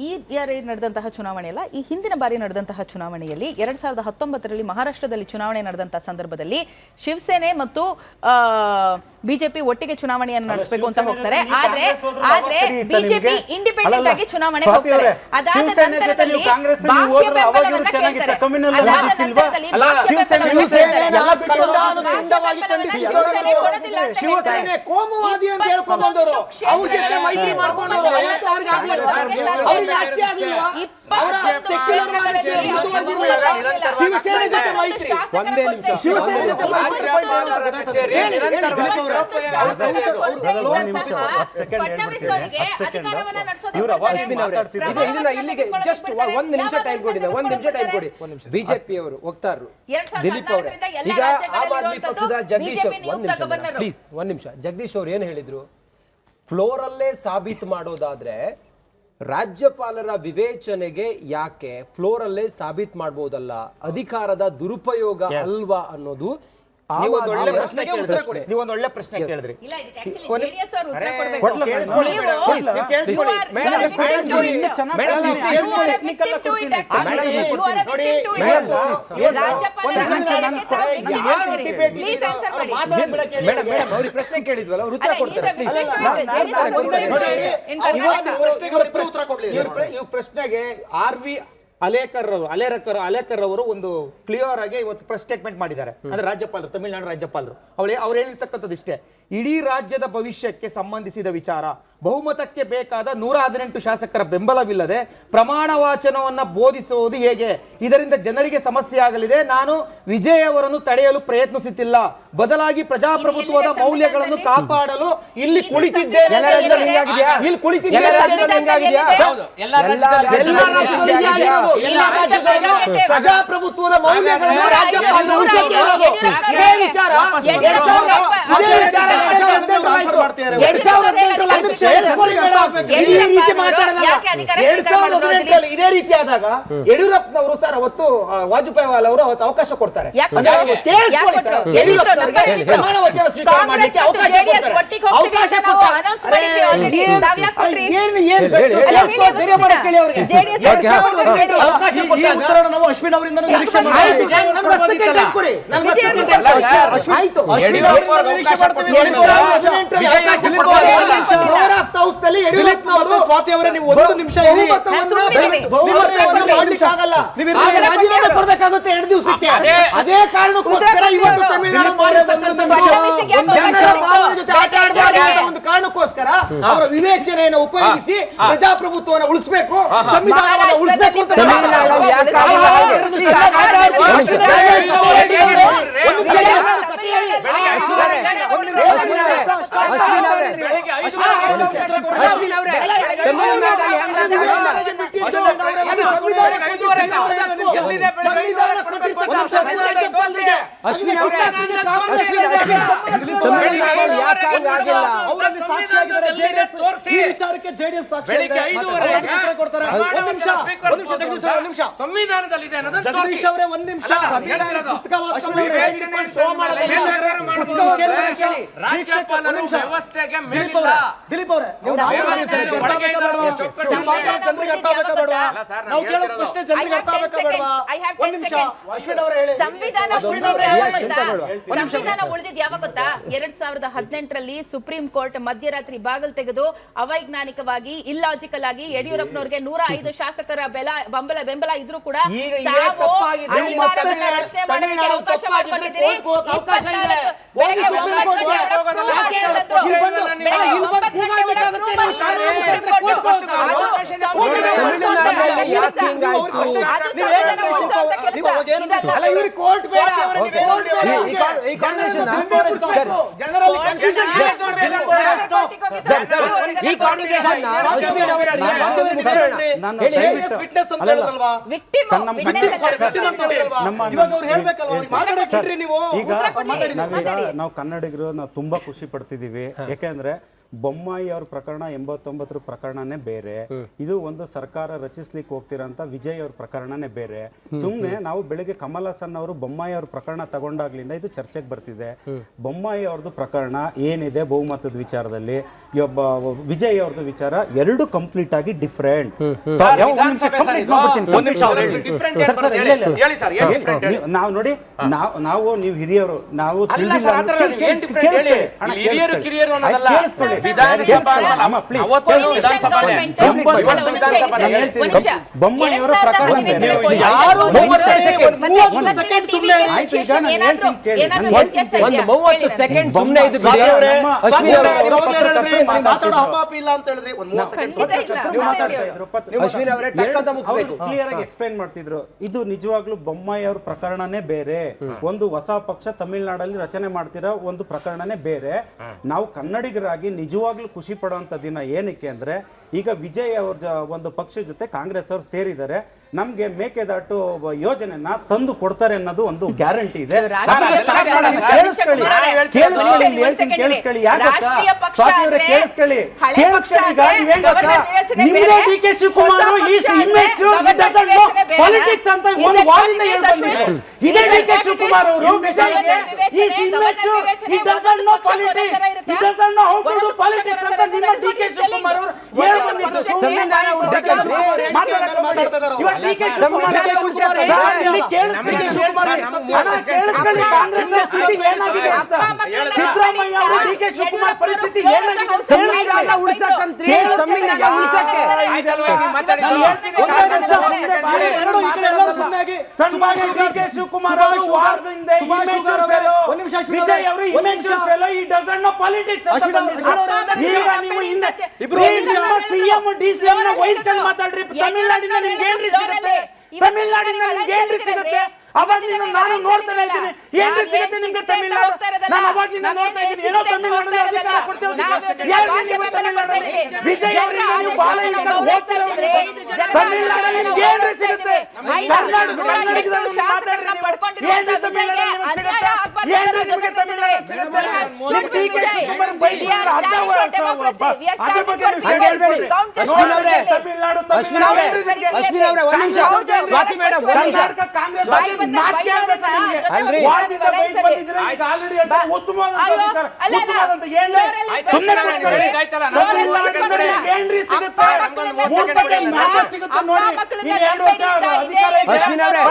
ಈ ಬಾರಿ ನಡೆದಂತಹ ಚುನಾವಣೆ ಅಲ್ಲ, ಈ ಹಿಂದಿನ ಬಾರಿ ನಡೆದಂತಹ ಚುನಾವಣೆಯಲ್ಲಿ 2019ರಲ್ಲಿ ಮಹಾರಾಷ್ಟ್ರದಲ್ಲಿ ಚುನಾವಣೆ ನಡೆದಂತಹ ಸಂದರ್ಭದಲ್ಲಿ ಶಿವಸೇನೆ ಮತ್ತು ಬಿಜೆಪಿ ಒಟ್ಟಿಗೆ ಚುನಾವಣೆಯನ್ನು ನಡೆಸಬೇಕು ಅಂತ ಹೋಗ್ತಾರೆ. ಆದ್ರೆ ಬಿಜೆಪಿ ಇಂಡಿಪೆಂಡೆಂಟ್ ಆಗಿ ಚುನಾವಣೆ ಹೋಗ್ತಾರೆ. ಅದಾದ ನಂತರದಲ್ಲಿ ಬಾಹ್ಯ ಬೆಂಬಲವನ್ನ ಕೇಳ್ತಾರೆ. ಶಿವಸೇನೆ ಕೋಮುವಾದಿ ಅಂತ ಹೇಳ್ಕೊಂಡು ಬಂದವರು, ಅವ್ರ ಜೊತೆ ಮೈತ್ರಿ ಮಾಡ್ಕೊಂಡವರು. ಅವತ್ತು ಅವ್ರಿಗೆ ಆಗ್ಲಿಲ್ಲ, ಶಿವಸೇನೆ ಜೊತೆ ಮೈತ್ರಿ. ಒಂದೇ ನಿಮಿಷ. ಶಿವಸೇನೆ ಜೊತೆ ಮೈತ್ರಿ. ಇಲ್ಲಿಗೆ ಜಸ್ಟ್ 1 ನಿಮಿಷ ಟೈಮ್ ಕೊಡಿದೆ. 1 ನಿಮಿಷ ಟೈಮ್ ಕೊಡಿ. ಬಿಜೆಪಿ ಅವರು ವಕ್ತಾರರು ದಿಲೀಪ್ ಅವರೇ, ಈಗ ಆಮ್ ಆದ್ಮಿ ಪಕ್ಷದ ಜಗದೀಶ್ ಅವರು 1 ನಿಮಿಷ ಪ್ಲೀಸ್, 1 ನಿಮಿಷ. ಜಗದೀಶ್ ಅವರು ಏನು ಹೇಳಿದ್ರು? ಫ್ಲೋರ್ ಅಲ್ಲೇ ಸಾಬೀತು ಮಾಡೋದಾದ್ರೆ ರಾಜ್ಯಪಾಲರ ವಿವೇಚನೆಗೆ ಯಾಕೆ ಫ್ಲೋರ್ ಅಲ್ಲೇ ಸಾಬೀತು ಮಾಡಬಹುದಲ್ಲ, ಅಧಿಕಾರದ ದುರುಪಯೋಗ ಅಲ್ವಾ ಅನ್ನೋದು ನೀವೊಂದು ಒಳ್ಳೆ ಪ್ರಶ್ನೆ ಕೇಳಿದ್ರಿ. ಪ್ರಶ್ನೆ ಕೇಳಿದ್ವಲ್ಲ, ಅವ್ರು ಉತ್ತರ ಕೊಡ್ತಾರೆ. ಈ ಪ್ರಶ್ನೆಗೆ RV ಅಲೇಕರ್ ಅವರು ಒಂದು ಕ್ಲಿಯರ್ ಆಗಿ ಇವತ್ತು ಪ್ರೆಸ್ ಸ್ಟೇಟ್ಮೆಂಟ್ ಮಾಡಿದ್ದಾರೆ. ಅಂದ್ರೆ ರಾಜ್ಯಪಾಲರು, ತಮಿಳುನಾಡು ರಾಜ್ಯಪಾಲರು ಅವ್ರು ಹೇಳಿರ್ತಕ್ಕಂಥದ್ದು ಇಷ್ಟೇ: ಇಡೀ ರಾಜ್ಯದ ಭವಿಷ್ಯಕ್ಕೆ ಸಂಬಂಧಿಸಿದ ವಿಚಾರ, ಬಹುಮತಕ್ಕೆ ಬೇಕಾದ 118 ಶಾಸಕರ ಬೆಂಬಲವಿಲ್ಲದೆ ಪ್ರಮಾಣ ವಾಚನವನ್ನ ಬೋಧಿಸುವುದು ಹೇಗೆ? ಇದರಿಂದ ಜನರಿಗೆ ಸಮಸ್ಯೆ ಆಗಲಿದೆ. ನಾನು ವಿಜಯ್ ಅವರನ್ನು ತಡೆಯಲು ಪ್ರಯತ್ನಿಸುತ್ತಿಲ್ಲ, ಬದಲಾಗಿ ಪ್ರಜಾಪ್ರಭುತ್ವದ ಮೌಲ್ಯಗಳನ್ನು ಕಾಪಾಡಲು ಇಲ್ಲಿ ಕುಳಿತಿದ್ದೇನೆ. ಇಲ್ಲಿ ಕುಳಿತಿದ್ದೇನೆ. ಎಲ್ಲ ರಾಜ್ಯದಲ್ಲೂ ಪ್ರಜಾಪ್ರಭುತ್ವದ ಮೌಲ್ಯಗಳನ್ನು ರಾಜ್ಯಪಾಲರು ಉಳಿಸಕ್ಕೆ ಇರೋದು. ಇದೇ ವಿಚಾರ 2018 ಇದೇ ರೀತಿ ಆದಾಗ ಯಡಿಯೂರಪ್ಪನವರು ಸರ್ ಅವತ್ತು ವಾಜಪೇಯಿ ಅವರು ಅವತ್ತು ಅವಕಾಶ ಕೊಡ್ತಾರೆ. ಪ್ರಮಾಣ ವಚನ ಸ್ವೀಕಾರ ಮಾಡಲಿಕ್ಕೆ ಅವಕಾಶ ಅಶ್ವಿನ್ ಅವರಿಂದ ನಿರೀಕ್ಷೆ ಸ್ವಾತಿ ಅವರೇ, ನೀವು 1 ನಿಮಿಷ ರಾಜೀನಾಮೆ ಕೊಡಬೇಕಾಗುತ್ತೆ 2 ದಿವಸಕ್ಕೆ. ಅದೇ ಕಾರಣಕ್ಕೋಸ್ಕರ ಇವತ್ತು ತಮಿಳುನಾಡು ಜೊತೆ ಆಟ ಆಡಬಾರ್ದು ಒಂದು ಕಾರಣಕ್ಕೋಸ್ಕರ ಅವರ ವಿವೇಚನೆಯನ್ನು ಉಪಯೋಗಿಸಿ ಪ್ರಜಾಪ್ರಭುತ್ವವನ್ನು ಉಳಿಸಬೇಕು, ಸಂವಿಧಾನವನ್ನು ಉಳಿಸಬೇಕು ಅಂತ ಕಾಂಗ್ರೆಸ್ಗೆ. ಅಶ್ವಿನ್ ಅವರೇ, ಅವರಲ್ಲಿ ಸಾಕ್ಷಿಯಾಗಿದ್ದಾರೆ JDS. ಈ ವಿಚಾರಕ್ಕೆ JDS ಬೆಳಿಗ್ಗೆ 5:15 ಕೊಡ್ತಾರೆ. ಒಂದ್ ನಿಮಿಷ ಜಗದೀಶ್ ಅವರೇ, ಒಂದ್ ನಿಮಿಷ. ಸಂವಿಧಾನದಲ್ಲಿದೆ ಅನ್ನೋದನ್ನ ಜಗದೀಶ್ ತೋರಿಸಿ. ಅವರೇ, ಒಂದ್ ನಿಮಿಷ. ಪುಸ್ತಕ ಓದ್ಕೊಂಡ್ರೆ ರಾಜ್ಯಪಾಲರು ವ್ಯವಸ್ಥೆಗೆ ಮೇಲಿಲ್ಲ. ದಿಲೀಪ್ ಅವರೇ, ನೀವು ಜನರಿಗೆ ಅರ್ಥ ಆಗಬೇಕಾ ಬೇಡವಾ? ನಾವು ಕೇಳೋ ಪ್ರಶ್ನೆ ಜನರಿಗೆ ಅರ್ಥ ಆಗಬೇಕಾ ಬೇಡವಾ? ಒಂದ್ ನಿಮಿಷ ಅಶ್ವಿನ್ ಅವರೇ ಹೇಳಿ. ಸಂವಿಧಾನ ಉಳಿದಿದ್ ಯಾವಾಗ ಗೊತ್ತಾ? 2018ರಲ್ಲಿ ಸುಪ್ರೀಂ ಕೋರ್ಟ್ ಮಧ್ಯರಾತ್ರಿ ಬಾಗಿಲು ತೆಗೆದು ಅವೈಜ್ಞಾನಿಕವಾಗಿ ಇಲ್ಲಾಜಿಕಲ್ ಆಗಿ ಯಡಿಯೂರಪ್ಪನವರಿಗೆ 105 ಶಾಸಕರ ಬೆಂಬಲ ಇದ್ರೂ ಕೂಡ ಈಗ ಇದೇ ತಪ್ಪಾಗಿದೆ. ಅಧಿಕಾರವನ್ನ ರಚನೆ ಮಾಡೋದಕ್ಕೆ ಅವಕಾಶ ಮಾಡಿಕೊಟ್ಟಿದ್ದೀರಿ. 24 ಬೆಳಗ್ಗೆ 9 ಗಂಟೆ ಯಾಕೆ ಹೇಳಿದ್ರು? ಬೆಳಗ್ಗೆ 9 ನಾವು ಕನ್ನಡಿಗರು ನಾವು ತುಂಬಾ ಖುಷಿ ಪಡ್ತಿದೀವಿ. ಯಾಕೆಂದ್ರೆ ಬೊಮ್ಮಾಯಿ ಅವ್ರ ಪ್ರಕರಣ 89 ಪ್ರಕರಣನೇ ಬೇರೆ, ಇದು ಒಂದು ಸರ್ಕಾರ ರಚಿಸ್ಲಿಕ್ಕೆ ಹೋಗ್ತಿರೋಂಥ ವಿಜಯ್ ಅವ್ರ ಪ್ರಕರಣನೇ ಬೇರೆ. ಸುಮ್ನೆ ನಾವು ಬೆಳಿಗ್ಗೆ ಕಮಲ್ ಹಾಸನ್ ಅವರು ಬೊಮ್ಮಾಯಿ ಅವ್ರ ಪ್ರಕರಣ ತಗೊಂಡಾಗ್ಲಿಂದ ಇದು ಚರ್ಚೆಗೆ ಬರ್ತಿದೆ. ಬೊಮ್ಮಾಯಿ ಅವ್ರದ್ದು ಪ್ರಕರಣ ಏನಿದೆ ಬಹುಮತದ ವಿಚಾರದಲ್ಲಿ, ವಿಜಯ್ ಅವ್ರದ್ದು ವಿಚಾರ ಎರಡು ಕಂಪ್ಲೀಟ್ ಆಗಿ ಡಿಫ್ರೆಂಟ್. ನಾವು ನೋಡಿ, ನಾವು ನೀವು ಹಿರಿಯರು, ನಾವು ಬೊಮ್ಮಾಯಿಯವರ ಪ್ರಕರಣ ಕ್ಲಿಯರ್ ಆಗಿ ಎಕ್ಸ್ಪ್ಲೈನ್ ಮಾಡ್ತಿದ್ರು. ಇದು ನಿಜವಾಗ್ಲೂ ಬೊಮ್ಮಾಯಿ ಅವ್ರ ಪ್ರಕರಣನೇ ಬೇರೆ, ಒಂದು ಹೊಸ ಪಕ್ಷ ತಮಿಳುನಾಡಲ್ಲಿ ರಚನೆ ಮಾಡ್ತಿರೋ ಒಂದು ಪ್ರಕರಣನೇ ಬೇರೆ. ನಾವು ಕನ್ನಡಿಗರಾಗಿ ನಿಜವಾಗ್ಲೂ ಖುಷಿ ಪಡುವಂತ ದಿನ ಏನಕ್ಕೆ ಅಂದ್ರೆ, ಈಗ ವಿಜಯ್ ಅವ್ರ ಒಂದು ಪಕ್ಷ ಜೊತೆ ಕಾಂಗ್ರೆಸ್ ಅವ್ರು ಸೇರಿದ್ದಾರೆ. ನಮ್ಗೆ ಮೇಕೆದಾಟು ಯೋಜನೆನ ತಂದು ಕೊಡ್ತಾರೆ ಅನ್ನೋದು ಒಂದು ಗ್ಯಾರಂಟಿ ಇದೆ. ಡಿ.ಕೆ. ಶಿವಕುಮಾರ್ ಪಾಲಿಟಿಕ್ಸ್ ಅಂತ ಒಂದು ವಾರದಿಂದ ಹೇಳ್ಬಂದಿದೆ. ಇದೇ ಡಿ.ಕೆ. ಶಿವಕುಮಾರ್ ಅವರು ಪಾಲಿಟಿಕ್ಸ್ ಅಂತ ನಿಮ್ಮ ಡಿ.ಕೆ. ಶಿವಕುಮಾರ್ ಅವರು ಹೇಳ್ಬಂದಿದ್ದು. ಸಿದ್ದರಾಮಯ್ಯ ಅವರು ಡಿ.ಕೆ. ಶಿವಕುಮಾರ್ ಪರಿಸ್ಥಿತಿ ಏನಾಗಿದೆ? ಸಂವಿಧಾನ ಉಳಿಸಕ್ಕಂತ್ರಿ, ಸಂವಿಧಾನ ಉಳಿಸಕ್ಕೆ ಡಿ.ಕೆ. ಶಿವಕುಮಾರ್ ಅವರು ವಾರದಿಂದ ವಿಜಯ್ ಅವರು ಇಮೆನ್ಷನ್ ಫೆಲೋ, ಈ ಡಸಂಟ್ ನೋ ಪಾಲಿಟಿಕ್ಸ್ ಅಂತ ಬಂದಿದ್ದಾರೆ. ಈಗ ನೀವು ಹಿಂದೆ ಸಿಎಂ ಡಿಸಿಎಂ ನ ವಹಿಸ್ಕೊಂಡು ಮಾತಾಡ್ರಿ. ತಮಿಳುನಾಡಿಂದ ನಿಮ್ಗೆ ಏನ್ರಿ ಸಿಗುತ್ತೆ? ತಮಿಳುನಾಡಿಂದ ನಿಮ್ಗೆ ಏನ್ರಿ ಸಿಗುತ್ತೆ? ಅವಾಗಿಂದ ನಾನು ನೋಡ್ತಾನೆ ಇದ್ದೀನಿ, ಏನ್ರಿ ಸಿಗುತ್ತೆ ನಿಮ್ಗೆ ತಮಿಳುನಾಡು? ನಾನು ಅವಾಗಿಂದ ನೋಡ್ತಾ ಇದ್ದೀನಿ, ಏನೋ ತಮಿಳುನಾಡಿನ ಅಧಿಕಾರ ಕೊಡ್ತೇವೆ. ಯಾರಿಗೆ ನೀವು ತಮಿಳುನಾಡಲ್ಲಿ ವಿಜಯ್ ಅವರಿಂದ ನೀವು ಬಾಲ ಇಟ್ಕೊಂಡು ಹೋಗ್ತಿರೋ ತಮಿಳುನಾಡಲ್ಲಿ ನಿಮ್ಗೆ ಏನ್ರಿ ಸಿಗುತ್ತೆ? ಕರ್ನಾಟಕದಲ್ಲಿ ಮಾತಾಡ್ರಿ ನೀವು, ಏನ್ರಿ ತಮಿಳುನಾಡಲ್ಲಿ ನಿಮ್ಗೆ ಸಿಗುತ್ತೆ? ಏನ್ರಿ ನಿಮ್ಗೆ ತಮಿಳುನಾಡಲ್ಲಿ ಸಿಗುತ್ತೆ? ಡಿ.ಕೆ. ಶಿವಕುಮಾರ್ ಬೈದಿದ್ದಾರೆ, ಅದ್ರ ಬಗ್ಗೆ ನೀವು ಹೇಳ್ಬೇಡಿ. ತಮಿಳುನಾಡು ಒಂದ್ ನಿಮಿಷ ಕರ್ನಾಟಕ ಕಾಂಗ್ರೆಸ್ ನಾಚಿಕೆ ಆಗ್ಬೇಕು ನಿಮ್ಗೆ. ವಾದಿದ ಬೈದ್ ಬಂದಿದ್ರೆ ಈಗ ಆಲ್ರೆಡಿ ಉತ್ತಮವಾದಂತ ಏನ್ರಿ ಸಿಗುತ್ತೆ? ಮೂರ್ತಕ್ಕೆ ನಾಲ್ಕು ಸಿಗುತ್ತೆ ನೋಡಿ. ಇನ್ನು 2 ವರ್ಷ ಅಧಿಕಾರ ಇದೆ. ಅಶ್ವಿನ್ ಅವರೇ,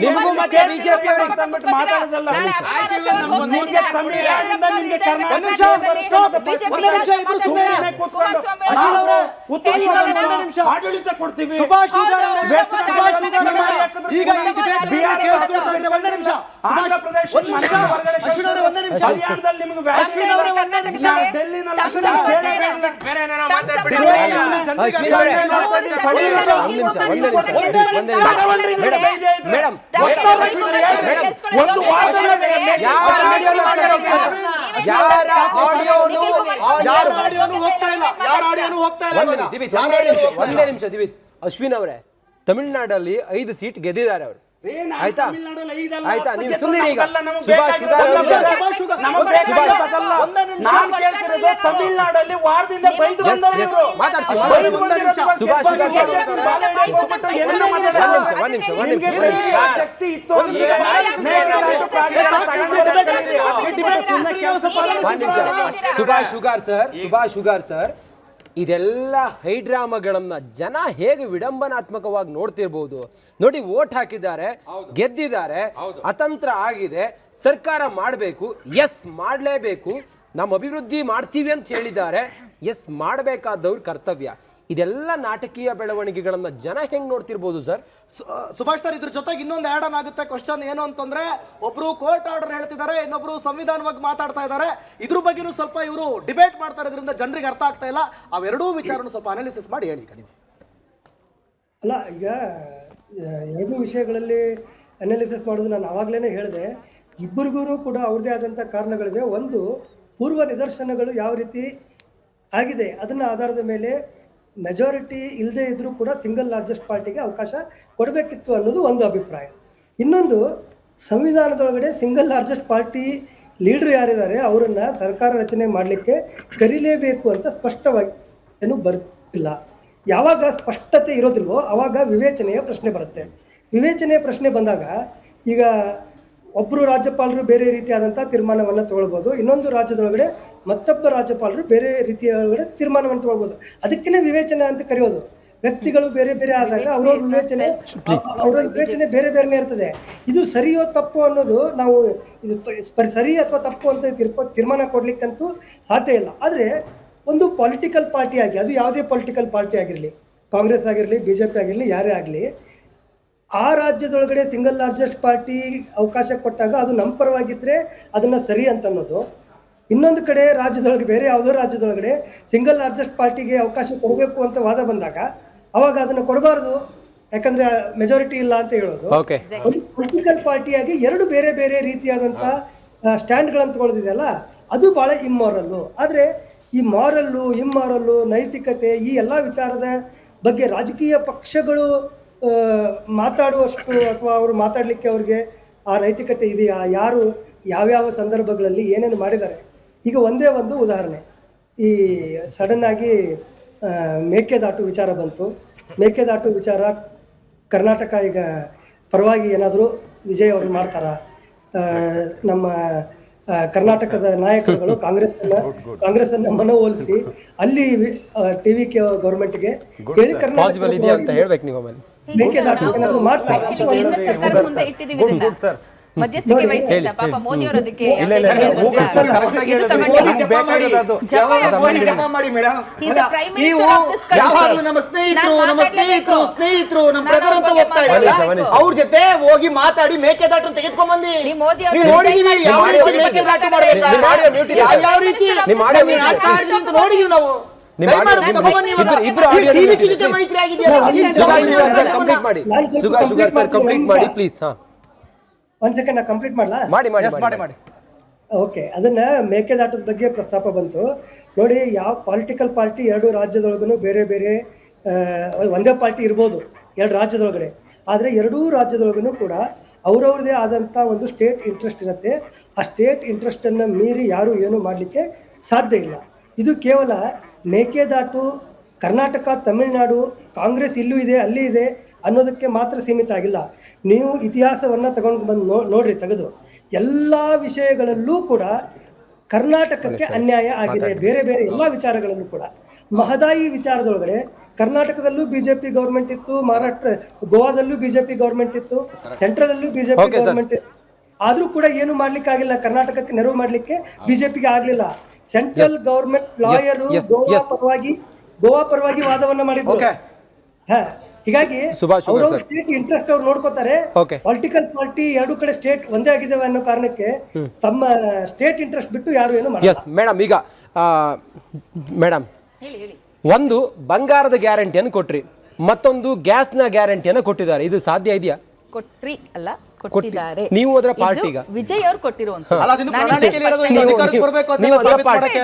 ನಿಮಗೂ ಮತ್ತೆ ಬಿಜೆಪಿ ಅವರಿಗೆ ಮಾತಾಡೋದಲ್ಲ. ನಿಮ್ಗೆ ತಮಿಳುನಾಡಿಂದ ನಿಮ್ಗೆ ಕರ್ನಾಟಕ ಆಡಳಿತ ಕೊಡ್ತೀವಿ. ಆಂಧ್ರ ಪ್ರದೇಶ ಹರಿಯಾಣದಲ್ಲಿ ನಿಮಗೆ ಯಾರ ಆಡಿಯೋನು ಹೋಗ್ತಾ ಇಲ್ಲ. ಯಾರ ಆಡಿಯೋನು ಹೋಗ್ತಾ ಇಲ್ಲ ಒಂದೇ ಇವಾಗ. ದಿವಿತ್, ಯಾರ ಒಂದೇ ಆಡಿಯೋನು ನಿಮಿಷ, ಹೋಗ್ತಾ ಇಲ್ಲ. ಒಂದೇ ನಿಮಿಷ ದಿವಿತ್. ಅಶ್ವಿನ್ ಅವರೇ, ತಮಿಳ್ನಾಡಲ್ಲಿ 5 ಸೀಟ್ ಗೆದ್ದಿದ್ದಾರೆ ಅವರು. ಆಯ್ತಾ ಆಯ್ತಾ, ನೀವು ಸುಮ್ಮನೆ ಈಗ ಸುಭಾಷ್ ಶುಗರ್ ನಾನು ಕೇಳ್ತಿರೋದು ತಮಿಳ್ನಾಡಲ್ಲಿ ವಾರದಿಂದ ಬೈದು ಬಂದವರು ಮಾತಾಡ್ತೀವಿ. ಸುಭಾಷ್ ಶಕ್ತಿ ಇತ್ತು ಸುಭಾಷ್ ಶುಗಾರ್ ಸರ್, ಇದೆಲ್ಲ ಹೈಡ್ರಾಮಾಗಳನ್ನ ಜನ ಹೇಗೆ ವಿಡಂಬನಾತ್ಮಕವಾಗಿ ನೋಡ್ತಿರ್ಬೋದು ನೋಡಿ. ವೋಟ್ ಹಾಕಿದ್ದಾರೆ, ಗೆದ್ದಿದ್ದಾರೆ, ಅತಂತ್ರ ಆಗಿದೆ, ಸರ್ಕಾರ ಮಾಡಬೇಕು, ಎಸ್ ಮಾಡಲೇಬೇಕು, ನಮ್ಮ ಅಭಿವೃದ್ಧಿ ಮಾಡ್ತೀವಿ ಅಂತ ಹೇಳಿದ್ದಾರೆ, ಎಸ್ ಮಾಡಬೇಕಾದವ್ರ ಕರ್ತವ್ಯ. ಇದೆಲ್ಲ ನಾಟಕೀಯ ಬೆಳವಣಿಗೆಗಳನ್ನ ಜನ ಹೆಂಗ್ ನೋಡ್ತಿರ್ಬೋದು ಸರ್? ಸುಭಾಷ್ ಸರ್, ಇದ್ರ ಜೊತೆಗೆ ಇನ್ನೊಂದು ಆ್ಯಡ್ ಆನ್ ಆಗುತ್ತೆ ಕ್ವಶನ್. ಏನು ಅಂತಂದ್ರೆ, ಒಬ್ರು ಕೋರ್ಟ್ ಆರ್ಡರ್ ಹೇಳ್ತಿದ್ದಾರೆ, ಇನ್ನೊಬ್ರು ಸಂವಿಧಾನವಾಗಿ ಮಾತಾಡ್ತಾ ಇದ್ದಾರೆ. ಇದ್ರ ಬಗ್ಗೆನೂ ಸ್ವಲ್ಪ ಇವರು ಡಿಬೇಟ್ ಮಾಡ್ತಾ ಇರೋದ್ರಿಂದ ಜನರಿಗೆ ಅರ್ಥ ಆಗ್ತಾ ಇಲ್ಲ. ಅವೆರಡೂ ವಿಚಾರನೂ ಸ್ವಲ್ಪ ಅನಾಲಿಸಿಸ್ ಮಾಡಿ ಹೇಳಿ ನೀವು. ಅಲ್ಲ, ಈಗ ಎರಡೂ ವಿಷಯಗಳಲ್ಲಿ ಅನಾಲಿಸಿಸ್ ಮಾಡೋದು ನಾನು ಆವಾಗಲೇ ಹೇಳಿದೆ. ಇಬ್ಬರಿಗೂ ಕೂಡ ಅವ್ರದ್ದೇ ಆದಂಥ ಕಾರಣಗಳಿದೆ. ಒಂದು, ಪೂರ್ವ ನಿದರ್ಶನಗಳು ಯಾವ ರೀತಿ ಆಗಿದೆ ಅದನ್ನ ಆಧಾರದ ಮೇಲೆ ಮೆಜಾರಿಟಿ ಇಲ್ಲದೆ ಇದ್ರೂ ಕೂಡ ಸಿಂಗಲ್ ಲಾರ್ಜೆಸ್ಟ್ ಪಾರ್ಟಿಗೆ ಅವಕಾಶ ಕೊಡಬೇಕಿತ್ತು ಅನ್ನೋದು ಒಂದು ಅಭಿಪ್ರಾಯ. ಇನ್ನೊಂದು, ಸಂವಿಧಾನದೊಳಗಡೆ ಸಿಂಗಲ್ ಲಾರ್ಜೆಸ್ಟ್ ಪಾರ್ಟಿ ಲೀಡರ್ ಯಾರಿದ್ದಾರೆ ಅವರನ್ನು ಸರ್ಕಾರ ರಚನೆ ಮಾಡಲಿಕ್ಕೆ ಕರೀಲೇಬೇಕು ಅಂತ ಸ್ಪಷ್ಟವಾಗಿ ಏನು ಬರ್ತಿಲ್ಲ. ಯಾವಾಗ ಸ್ಪಷ್ಟತೆ ಇರೋದಿಲ್ವೋ ಆವಾಗ ವಿವೇಚನೆಯ ಪ್ರಶ್ನೆ ಬರುತ್ತೆ. ವಿವೇಚನೆಯ ಪ್ರಶ್ನೆ ಬಂದಾಗ, ಈಗ ಒಬ್ಬರು ರಾಜ್ಯಪಾಲರು ಬೇರೆ ರೀತಿಯಾದಂಥ ತೀರ್ಮಾನವನ್ನು ತಗೊಳ್ಬೋದು, ಇನ್ನೊಂದು ರಾಜ್ಯದೊಳಗಡೆ ಮತ್ತೊಬ್ಬ ರಾಜ್ಯಪಾಲರು ಬೇರೆ ರೀತಿಯ ಒಳಗಡೆ ತೀರ್ಮಾನವನ್ನು ತಗೊಳ್ಬೋದು. ಅದಕ್ಕೇ ವಿವೇಚನೆ ಅಂತ ಕರೆಯೋದು. ವ್ಯಕ್ತಿಗಳು ಬೇರೆ ಬೇರೆ ಆದಾಗ ಅವರ ವಿವೇಚನೆ ಬೇರೆ ಬೇರೆನೇ ಇರ್ತದೆ. ಇದು ಸರಿಯೋ ತಪ್ಪು ಅನ್ನೋದು ನಾವು ಇದು ಸರಿ ಅಥವಾ ತಪ್ಪು ಅಂತ ತೀರ್ಮಾನ ಕೊಡ್ಲಿಕ್ಕಂತೂ ಸಾಧ್ಯ ಇಲ್ಲ. ಆದರೆ ಒಂದು ಪೊಲಿಟಿಕಲ್ ಪಾರ್ಟಿಯಾಗಿ, ಅದು ಯಾವುದೇ ಪೊಲಿಟಿಕಲ್ ಪಾರ್ಟಿ ಆಗಿರಲಿ, ಕಾಂಗ್ರೆಸ್ ಆಗಿರಲಿ, BJP ಆಗಿರಲಿ, ಯಾರೇ ಆಗಲಿ, ಆ ರಾಜ್ಯದೊಳಗಡೆ ಸಿಂಗಲ್ ಲಾರ್ಜೆಸ್ಟ್ ಪಾರ್ಟಿ ಅವಕಾಶ ಕೊಟ್ಟಾಗ ಅದು ನಮ್ಮ ಪರವಾಗಿದ್ದರೆ ಅದನ್ನು ಸರಿ ಅಂತ ಅನ್ನೋದು. ಇನ್ನೊಂದು ಕಡೆ ರಾಜ್ಯದೊಳಗೆ, ಬೇರೆ ಯಾವುದೋ ರಾಜ್ಯದೊಳಗಡೆ ಸಿಂಗಲ್ ಲಾರ್ಜೆಸ್ಟ್ ಪಾರ್ಟಿಗೆ ಅವಕಾಶ ಕೊಡಬೇಕು ಅಂತ ವಾದ ಬಂದಾಗ ಅವಾಗ ಅದನ್ನು ಕೊಡಬಾರ್ದು, ಯಾಕಂದರೆ ಮೆಜಾರಿಟಿ ಇಲ್ಲ ಅಂತ ಹೇಳೋದು. ಒಂದು ಪೊಲಿಟಿಕಲ್ ಪಾರ್ಟಿಯಾಗಿ ಎರಡು ಬೇರೆ ಬೇರೆ ರೀತಿಯಾದಂಥ ಸ್ಟ್ಯಾಂಡ್ಗಳನ್ನು ತಗೊಳ್ಳೋದಿದೆಯಲ್ಲ, ಅದು ಭಾಳ ಇಮ್ಮಾರಲ್ಲು. ಆದರೆ ಈ ಮಾರಲ್ಲು, ಇಮ್ಮಾರಲ್ಲು, ನೈತಿಕತೆ, ಈ ಎಲ್ಲ ವಿಚಾರದ ಬಗ್ಗೆ ರಾಜಕೀಯ ಪಕ್ಷಗಳು ಮಾತಾಡುವಷ್ಟು ಅಥವಾ ಅವರು ಮಾತಾಡಲಿಕ್ಕೆ ಅವ್ರಿಗೆ ಆ ನೈತಿಕತೆ ಇದೆಯಾ, ಯಾರು ಯಾವ್ಯಾವ ಸಂದರ್ಭಗಳಲ್ಲಿ ಏನೇನು ಮಾಡಿದ್ದಾರೆ. ಈಗ ಒಂದೇ ಒಂದು ಉದಾಹರಣೆ, ಈ ಸಡನ್ನಾಗಿ ಮೇಕೆದಾಟು ವಿಚಾರ ಬಂತು. ಮೇಕೆದಾಟು ವಿಚಾರ ಕರ್ನಾಟಕ ಈಗ ಪರವಾಗಿ ಏನಾದರೂ ವಿಜಯ್ ಅವರು ಮಾಡ್ತಾರಾ? ನಮ್ಮ ಕರ್ನಾಟಕದ ನಾಯಕರುಗಳು ಕಾಂಗ್ರೆಸ್ಸನ್ನು ಮನವೊಲಿಸಿ ಅಲ್ಲಿ TVK ಗೌರ್ಮೆಂಟ್ಗೆ ಹೇಳಿ ಮಧ್ಯಸ್ಥಿಕೆ ವಹಿಸಿದ್ದ ಪಾಪ ಮೋದಿ ಅವರು ಅದಕ್ಕೆ ನಮ್ಮ ಸ್ನೇಹಿತರು ನಮ್ಮ ಬ್ರದರ್ ಅಂತ ಹೋಗ್ತಾ ಇದ್ದಾರೆ, ಅವ್ರ ಜೊತೆ ಹೋಗಿ ಮಾತಾಡಿ ಮೇಕೆದಾಟು ತೆಗೆದುಕೊಂಡ್ ಬಂದಿ ನೋಡಿದೀವಿ. ಯಾವ ರೀತಿ ಮೇಕೆದಾಟು ಮಾಡಬೇಕಾದ್ರೆ ಯಾವ ರೀತಿ ನೋಡಿದೀವಿ ನಾವು. ಒಂದು ಸೆಕೆಂಡ್, ನಾ ಕಂಪ್ಲೀಟ್ ಮಾಡಲಾ? ಮಾಡಿ. ಓಕೆ, ಅದನ್ನ ಮೇಕೆದಾಟದ ಬಗ್ಗೆ ಪ್ರಸ್ತಾಪ ಬಂತು ನೋಡಿ. ಯಾವ ಪೊಲಿಟಿಕಲ್ ಪಾರ್ಟಿ ಎರಡು ರಾಜ್ಯದೊಳಗೂ ಬೇರೆ ಬೇರೆ, ಒಂದೇ ಪಾರ್ಟಿ ಇರ್ಬೋದು ಎರಡು ರಾಜ್ಯದೊಳಗಡೆ, ಆದರೆ ಎರಡೂ ರಾಜ್ಯದೊಳಗೂ ಕೂಡ ಅವ್ರವ್ರದೇ ಆದಂಥ ಒಂದು ಸ್ಟೇಟ್ ಇಂಟ್ರೆಸ್ಟ್ ಇರುತ್ತೆ. ಆ ಸ್ಟೇಟ್ ಇಂಟ್ರೆಸ್ಟನ್ನು ಮೀರಿ ಯಾರೂ ಏನೂ ಮಾಡಲಿಕ್ಕೆ ಸಾಧ್ಯ ಇಲ್ಲ. ಇದು ಕೇವಲ ಮೇಕೆದಾಟು ಕರ್ನಾಟಕ, ತಮಿಳುನಾಡು, ಕಾಂಗ್ರೆಸ್ ಇಲ್ಲೂ ಇದೆ ಅಲ್ಲಿ ಇದೆ ಅನ್ನೋದಕ್ಕೆ ಮಾತ್ರ ಸೀಮಿತ ಆಗಿಲ್ಲ. ನೀವು ಇತಿಹಾಸವನ್ನು ತಗೊಂಡು ಬಂದು ನೋಡ್ರಿ, ತೆಗೆದು ಎಲ್ಲ ವಿಷಯಗಳಲ್ಲೂ ಕೂಡ ಕರ್ನಾಟಕಕ್ಕೆ ಅನ್ಯಾಯ ಆಗಿದೆ. ಬೇರೆ ಬೇರೆ ಎಲ್ಲ ವಿಚಾರಗಳಲ್ಲೂ ಕೂಡ. ಮಹದಾಯಿ ವಿಚಾರದೊಳಗಡೆ ಕರ್ನಾಟಕದಲ್ಲೂ BJP ಗೌರ್ಮೆಂಟ್ ಇತ್ತು, ಮಹಾರಾಷ್ಟ್ರ ಗೋವಾದಲ್ಲೂ BJP ಗೌರ್ಮೆಂಟ್ ಇತ್ತು, ಸೆಂಟ್ರಲಲ್ಲೂ BJP ಗೌರ್ಮೆಂಟ್ ಇತ್ತು. ಆದರೂ ಕೂಡ ಏನು ಮಾಡ್ಲಿಕ್ಕೆ ಆಗಿಲ್ಲ, ಕರ್ನಾಟಕಕ್ಕೆ ನೆರವು ಮಾಡಲಿಕ್ಕೆ BJPಗೆ ಆಗಲಿಲ್ಲ. ಸೆಂಟ್ರಲ್ ಗೌರ್ಮೆಂಟ್ ಲಾಯರು ಗೋವಾ ಪರವಾಗಿ ವಾದವನ್ನ ಮಾಡಿದ್ರು. ಹೀಗಾಗಿ ಸ್ಟೇಟ್ ಇಂಟ್ರೆಸ್ಟ್ ಅವ್ರು ನೋಡ್ಕೋತಾರೆ. ಪೊಲಿಟಿಕಲ್ ಪಾರ್ಟಿ ಎರಡು ಕಡೆ ಸ್ಟೇಟ್ ಒಂದೇ ಆಗಿದ್ದಾವೆ ಅನ್ನೋ ಕಾರಣಕ್ಕೆ ತಮ್ಮ ಸ್ಟೇಟ್ ಇಂಟ್ರೆಸ್ಟ್ ಬಿಟ್ಟು ಯಾರು ಏನು ಮಾಡಲ್ಲ. ಮೇಡಮ್, ಈಗ ಮೇಡಮ್, ಒಂದು ಬಂಗಾರದ ಗ್ಯಾರಂಟಿಯನ್ನು ಕೊಟ್ರಿ, ಮತ್ತೊಂದು ಗ್ಯಾಸ್ನ ಗ್ಯಾರಂಟಿಯನ್ನು ಕೊಟ್ಟಿದ್ದಾರೆ. ಇದು ಸಾಧ್ಯ ಇದೆಯಾ? ಕೊಟ್ರಿ ಅಲ್ಲ, ಕೊಟ್ಟಿದ್ದಾರೆ. ನೀವು ಹೋದ್ರ ಇದು ಪಾರ್ಟಿಗ? ವಿಜಯ್ ಅವ್ರು ಕೊಟ್ಟಿರುವಂತ. ಅಲ್ಲ, ಅದಿನ್ನು ಪ್ರಣಾಳಿಕೆಯಲ್ಲಿ ಇರೋದು, ಇನ್ನು ಅಧಿಕಾರಕ್ಕೆ ಬರ್ಬೇಕು ಅದನ್ನೆಲ್ಲ ಸಾಬೀತು ಮಾಡಕ್ಕೆ.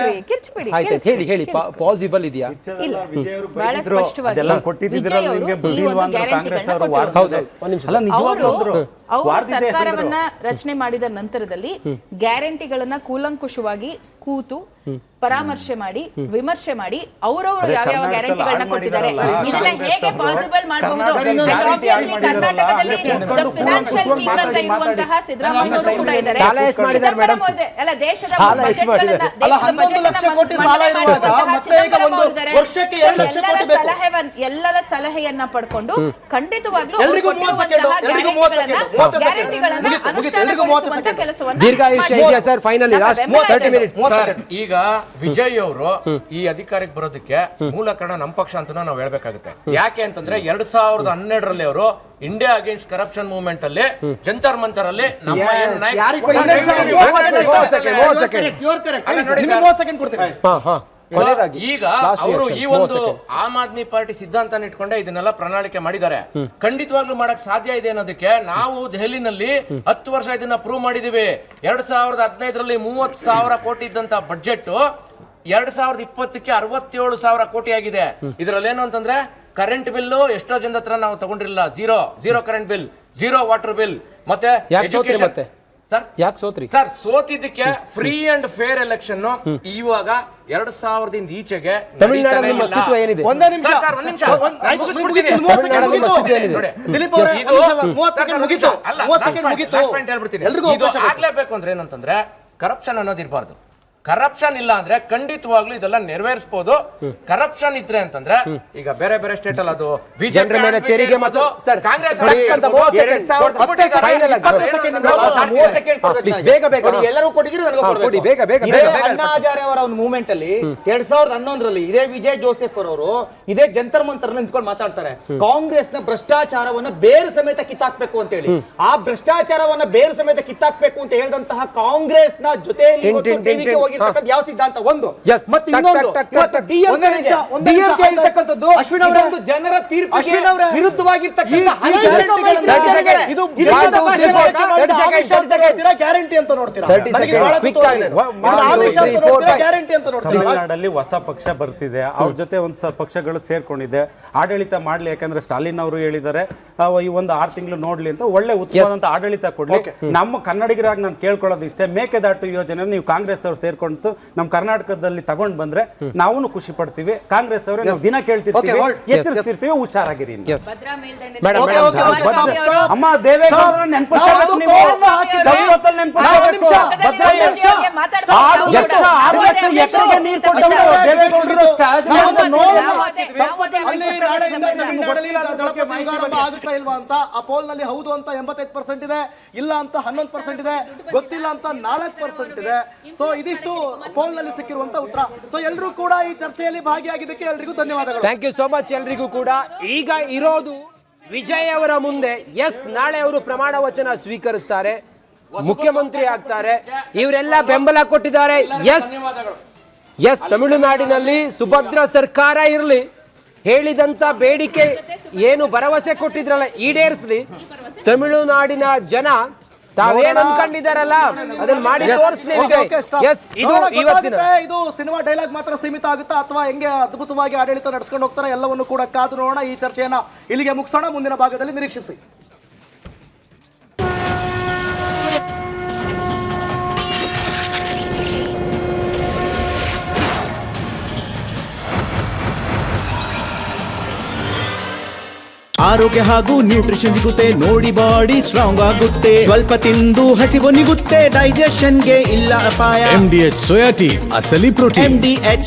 ಆಯ್ತು, ಹೇಳಿ ಪಾಸಿಬಲ್ ಇದೆಯಾ? ಇಲ್ಲ, ವಿಜಯ್ ಅವರು ಬಹಳ ಬೈದಿದ್ರು, ಸ್ಪಷ್ಟವಾಗಿ ಅದೆಲ್ಲ ಕೊಟ್ಟಿದ್ದಿದ್ರಲ್ಲ ವಿಜಯ್ ಅವರು ನಿಮ್ಗೆ ಈ ಬಿಡಿಲ್ವಾ ಒಂದು ಅಂದ್ರೆ ಕಾಂಗ್ರೆಸ್ ಅವರು ಗ್ಯಾರಂಟಿಗಳನ್ನ ಹೌದು, ಒಂದ್ ನಿಮಿಷ. ಅಲ್ಲ ನಿಜವಾಗ್ಲೂ ಅಂದ್ರು ಅವರು ವಾರ್ದಿದೆ ಸರ್ಕಾರವನ್ನ ರಚನೆ ಮಾಡಿದ ನಂತರದಲ್ಲಿ ಗ್ಯಾರಂಟಿಗಳನ್ನ ಕೂಲಂಕುಷವಾಗಿ ಕೂತು ಪರಾಮರ್ಶೆ ಮಾಡಿ ವಿಮರ್ಶೆ ಮಾಡಿ ಅವರವರು ಯಾವ ಗ್ಯಾರಂಟಿಗಳನ್ನ ಕೊಟ್ಟಿದ್ದಾರೆ, ಇದನ್ನ ಹೇಗೆ ಪಾಸಿಬಲ್ ಮಾಡಬಹುದು. ಕರ್ನಾಟಕದಲ್ಲಿ ಫಿನಾನ್ಷಿಯಲ್ ಕಿಂಗ್ ಅಂತ ಇರುವಂತಹ ಸಿದ್ದರಾಮಯ್ಯನವರು ಕೂಡ ಇದ್ದಾರೆ. ಸಾಲ ಎಷ್ಟು ಮಾಡಿದ್ದಾರೆ ಮೇಡಮ್? ಅಲ್ಲ, ದೇಶದ ಸಾಲ ಎಷ್ಟು ಮಾಡಿದ್ದಾರೆ? ಅಲ್ಲ, 11 ಲಕ್ಷ ಕೋಟಿ ಸಾಲ ಇರುವಾಗ ಮತ್ತೆ ಈಗ ಒಂದು ವರ್ಷಕ್ಕೆ 2 ಲಕ್ಷ ಕೋಟಿ ಬೇಕು. ಎಲ್ಲರ ಸಲಹೆಯನ್ನ ಪಡ್ಕೊಂಡು ಖಂಡಿತವಾಗ್ಲೂ ಎಲ್ರಿಗೂ 30 ಸೆಕೆಂಡ್, ಎಲ್ರಿಗೂ 30 ಸೆಕೆಂಡ್, 30 ಸೆಕೆಂಡ್. ಮುಗೀತು, ಎಲ್ರಿಗೂ 30 ಸೆಕೆಂಡ್. ದೀರ್ಘಾಯುಷ್ಯ ಇದೆಯಾ ಸರ್? Finally last 30 minutes. ಈಗ ವಿಜಯ್ ಅವರು ಈ ಅಧಿಕಾರಕ್ಕೆ ಬರೋದಕ್ಕೆ ಮೂಲ ಕಾರಣ ನಮ್ಮ ಪಕ್ಷ ಅಂತ ನಾವು ಹೇಳ್ಬೇಕಾಗುತ್ತೆ. ಯಾಕೆ ಅಂತಂದ್ರೆ 2012ರಲ್ಲಿ ಅವರು ಇಂಡಿಯಾ ಅಗೇನ್ಸ್ಟ್ ಕರಪ್ಷನ್ ಮೂವ್ಮೆಂಟ್ ಅಲ್ಲಿ ಜಂತರ್ ಮಂತರ್ ಅಲ್ಲಿ ನಮ್ಮ ಈಗ ಅವರು ಈ ಒಂದು ಆಮ್ ಆದ್ಮಿ ಪಾರ್ಟಿ ಸಿದ್ಧಾಂತ ಇಟ್ಕೊಂಡೆ ಇದನ್ನೆಲ್ಲ ಪ್ರಣಾಳಿಕೆ ಮಾಡಿದ್ದಾರೆ. ಖಂಡಿತವಾಗ್ಲೂ ಮಾಡಕ್ ಸಾಧ್ಯ ಇದೆ ಅನ್ನೋದಕ್ಕೆ ನಾವು ದೆಹಲಿನಲ್ಲಿ 10 ವರ್ಷ ಇದನ್ನ ಪ್ರೂವ್ ಮಾಡಿದೀವಿ. 2015ರಲ್ಲಿ 30,000 ಕೋಟಿ ಇದ್ದಂತ ಬಡ್ಜೆಟ್ 2020ಕ್ಕೆ 67,000 ಕೋಟಿ ಆಗಿದೆ. ಇದರಲ್ಲಿ ಏನು ಅಂತಂದ್ರೆ ಕರೆಂಟ್ ಬಿಲ್ ಎಷ್ಟೋ ಜನದ ಹತ್ರ ನಾವು ತಗೊಂಡಿರಲಿಲ್ಲ. Zero current bill, zero water bill. ಮತ್ತೆ ಯಾಕೆ ಸೋತ್ರಿ ಸರ್? ಸೋತಿದ್ದಕ್ಕೆ ಫ್ರೀ ಅಂಡ್ ಫೇರ್ ಎಲೆಕ್ಷನ್ ಇವಾಗ 2000ದಿಂದ ಈಚೆಗೆ ತಮಿಳುನಾಡಲ್ಲಿ ನಿಮ್ಮ ಅಸ್ತಿತ್ವ ಏನಿದೆ? ಒಂದೇ ನಿಮಿಷ, ಸರ್, ಒಂದ್ ನಿಮಿಷ. ಮುಗೀತು, 30 ಸೆಕೆಂಡ್ ಮುಗೀತು. ದಿಲೀಪ್ ಅವರೇ, 30 ಸೆಕೆಂಡ್ ಮುಗೀತು, 30 ಸೆಕೆಂಡ್ ಮುಗೀತು. ಎಲ್ರಿಗೂ ಅವಕಾಶ ಆಗ್ಲೇಬೇಕು ಅಂದ್ರೆ ಏನಂತಂದ್ರೆ ಕರಪ್ಷನ್ ಅನ್ನೋದು ಇರಬಾರ್ದು. ಕರಪ್ಷನ್ ಇಲ್ಲ ಅಂದ್ರೆ ಖಂಡಿತವಾಗ್ಲೂ ಇದೆಲ್ಲ ನೆರವೇರಿಸಬಹುದು. ಕರಪ್ಷನ್ ಇದ್ರೆ ಅಂತಂದ್ರೆ ಈಗ ಬೇರೆ ಬೇರೆ ಸ್ಟೇಟ್ ಅಲ್ಲಿ ಅದು ಜನರ ಮೇಲೆ ತೆರಿಗೆ ಮತ್ತು ಸರ್ ಕಾಂಗ್ರೆಸ್ ಎಲ್ಲರೂ ಕೊಟ್ಟಿದ್ದೀರಿ, ಬೇಗ ಬೇಗ ಅಣ್ಣಾ ಹಜಾರೆ ಅವರ ಒಂದು ಮೂವ್ಮೆಂಟ್ ಅಲ್ಲಿ 2011ರಲ್ಲಿ ಇದೇ ವಿಜಯ್ ಜೋಸೆಫ್ ಅವರವರು ಇದೇ ಜಂತರ್ ಮಂತರ್ ನಿಂತ್ಕೊಂಡು ಮಾತಾಡ್ತಾರೆ. ಕಾಂಗ್ರೆಸ್ ನ ಭ್ರಷ್ಟಾಚಾರವನ್ನ ಬೇರು ಸಮೇತ ಕಿತ್ತಾಕ್ಬೇಕು ಅಂತ ಹೇಳಿ, ಆ ಭ್ರಷ್ಟಾಚಾರವನ್ನ ಬೇರು ಸಮೇತ ಕಿತ್ತಾಕ್ಬೇಕು ಅಂತ ಹೇಳಿದಂತಹ ಕಾಂಗ್ರೆಸ್ ನ ಜೊತೆಯಲ್ಲಿ ಯಾವ ಸಿದ್ಧಾಂತ ಒಂದು ಮತ್ತು ಇನ್ನೊಂದು ಜನರ ತೀರ್ಪಿಗೆ ವಿರುದ್ಧವಾಗಿರ್ತಕ್ಕಂಥ ಗ್ಯಾರಂಟಿ ಅಂತ ನೋಡ್ತೀರಾ? ತಮಿಳುನಾಡಲ್ಲಿ ಹೊಸ ಪಕ್ಷ ಬರ್ತಿದೆ, ಅವ್ರ ಜೊತೆ ಒಂದು ಪಕ್ಷಗಳು ಸೇರ್ಕೊಂಡಿದೆ, ಆಡಳಿತ ಮಾಡ್ಲಿ. ಯಾಕಂದ್ರೆ ಸ್ಟಾಲಿನ್ ಅವರು ಹೇಳಿದ್ದಾರೆ ಈ ಒಂದು 6 ತಿಂಗಳು ನೋಡ್ಲಿ ಅಂತ, ಒಳ್ಳೆ ಉತ್ತಮವಾದಂತ ಆಡಳಿತ ಕೊಡ್ಲಿ. ನಮ್ಮ ಕನ್ನಡಿಗರಾಗಿ ನಾನು ಕೇಳ್ಕೊಳ್ಳೋದು ಇಷ್ಟೇ, ಮೇಕೆದಾಟು ಯೋಜನೆ ನೀವು ಕಾಂಗ್ರೆಸ್ ಅವ್ರು ಸೇರ್ಕೊಂಡು ನಮ್ಮ ಕರ್ನಾಟಕದಲ್ಲಿ ತಗೊಂಡ್ ಬಂದ್ರೆ ನಾವು ಖುಷಿ ಪಡ್ತೀವಿ. ಕಾಂಗ್ರೆಸ್ ಅವರೇ ನಾವು ದಿನ ಕೇಳ್ತಿರ್ತೀವಿ, ಎಚ್ಚರಿಸ್ತಿರ್ತೀವಿ, ಹುಷಾರಾಗಿರಿ. ಅಮ್ಮ ದೇವೇಗೌಡರ ನೆನಪಿಸ್ಕೋಬೇಕು ನೀವು, ನೆನಪಿಸ್ಕೋಬೇಕು. ಆರು ಲಕ್ಷ ಎಕರೆಗೆ ನೀರು ಕೊಟ್ಟವರು ದೇವೇಗೌಡರು ಆಗುತ್ತಾ ಇಲ್ವಾ ಅಂತ ಆ ಪೋಲ್ ನಲ್ಲಿ ಹೌದು ಅಂತ 85% ಇದೆ, ಇಲ್ಲ ಅಂತ 11% ಇದೆ, ಗೊತ್ತಿಲ್ಲ ಅಂತ 4% ಇದೆ. ಸೊ ಇದಿಷ್ಟು ಪೋಲ್ ನಲ್ಲಿ ಸಿಕ್ಕಿರುವಂತ ಉತ್ತರ. ಸೊ ಎಲ್ಲರೂ ಕೂಡ ಈ ಚರ್ಚೆಯಲ್ಲಿ ಭಾಗಿಯಾಗಿದ್ದಕ್ಕೆ ಎಲ್ರಿಗೂ ಧನ್ಯವಾದಗಳು. ಥ್ಯಾಂಕ್ ಯು ಸೋ ಮಚ್ ಎಲ್ರಿಗೂ ಕೂಡ. ಈಗ ಇರೋದು ವಿಜಯ್ ಅವರ ಮುಂದೆ. ಎಸ್, ನಾಳೆ ಅವರು ಪ್ರಮಾಣ ವಚನ ಸ್ವೀಕರಿಸ್ತಾರೆ, ಮುಖ್ಯಮಂತ್ರಿ ಆಗ್ತಾರೆ. ಇವರೆಲ್ಲ ಬೆಂಬಲ ಕೊಟ್ಟಿದ್ದಾರೆ. ಎಸ್, ತಮಿಳುನಾಡಿನಲ್ಲಿ ಸುಭದ್ರ ಸರ್ಕಾರ ಇರಲಿ, ಹೇಳಿದಂತ ಬೇಡಿಕೆ ಏನು ಭರವಸೆ ಕೊಟ್ಟಿದ್ರಲ್ಲ ಈಡೇರಿಸಲಿ. ತಮಿಳುನಾಡಿನ ಜನ ತಾವೇನು ಅನ್ಕೊಂಡಿದಾರಲ್ಲ ಅದನ್ನ ಮಾಡಿ ತೋರಿಸಲಿ. ಇದು ಸಿನಿಮಾ ಡೈಲಾಗ್ ಮಾತ್ರ ಸೀಮಿತ ಆಗುತ್ತಾ ಅಥವಾ ಹೆಂಗೆ ಅದ್ಭುತವಾಗಿ ಆಡಳಿತ ನಡೆಸ್ಕೊಂಡು ಹೋಗ್ತಾರೆ ಎಲ್ಲವನ್ನು ಕೂಡ ಕಾದು ನೋಡೋಣ. ಈ ಚರ್ಚೆಯನ್ನ ಇಲ್ಲಿಗೆ ಮುಗಿಸೋಣ, ಮುಂದಿನ ಭಾಗದಲ್ಲಿ ನಿರೀಕ್ಷಿಸಿ. ಆರೋಗ್ಯ ಹಾಗೂ ನ್ಯೂಟ್ರಿಷನ್ ಸಿಗುತ್ತೆ, ನೋಡಿ ಬಾಡಿ ಸ್ಟ್ರಾಂಗ್ ಆಗುತ್ತೆ. ಸ್ವಲ್ಪ ತಿಂದು ಹಸಿವು ನಿಗುತ್ತೆ, ಡೈಜೆಷನ್ಗೆ ಇಲ್ಲ ಅಪಾಯ. MDH ಸೋಯಾ ಟೀ ಅಸಲಿ ಪ್ರೋಟೀನ್. MDH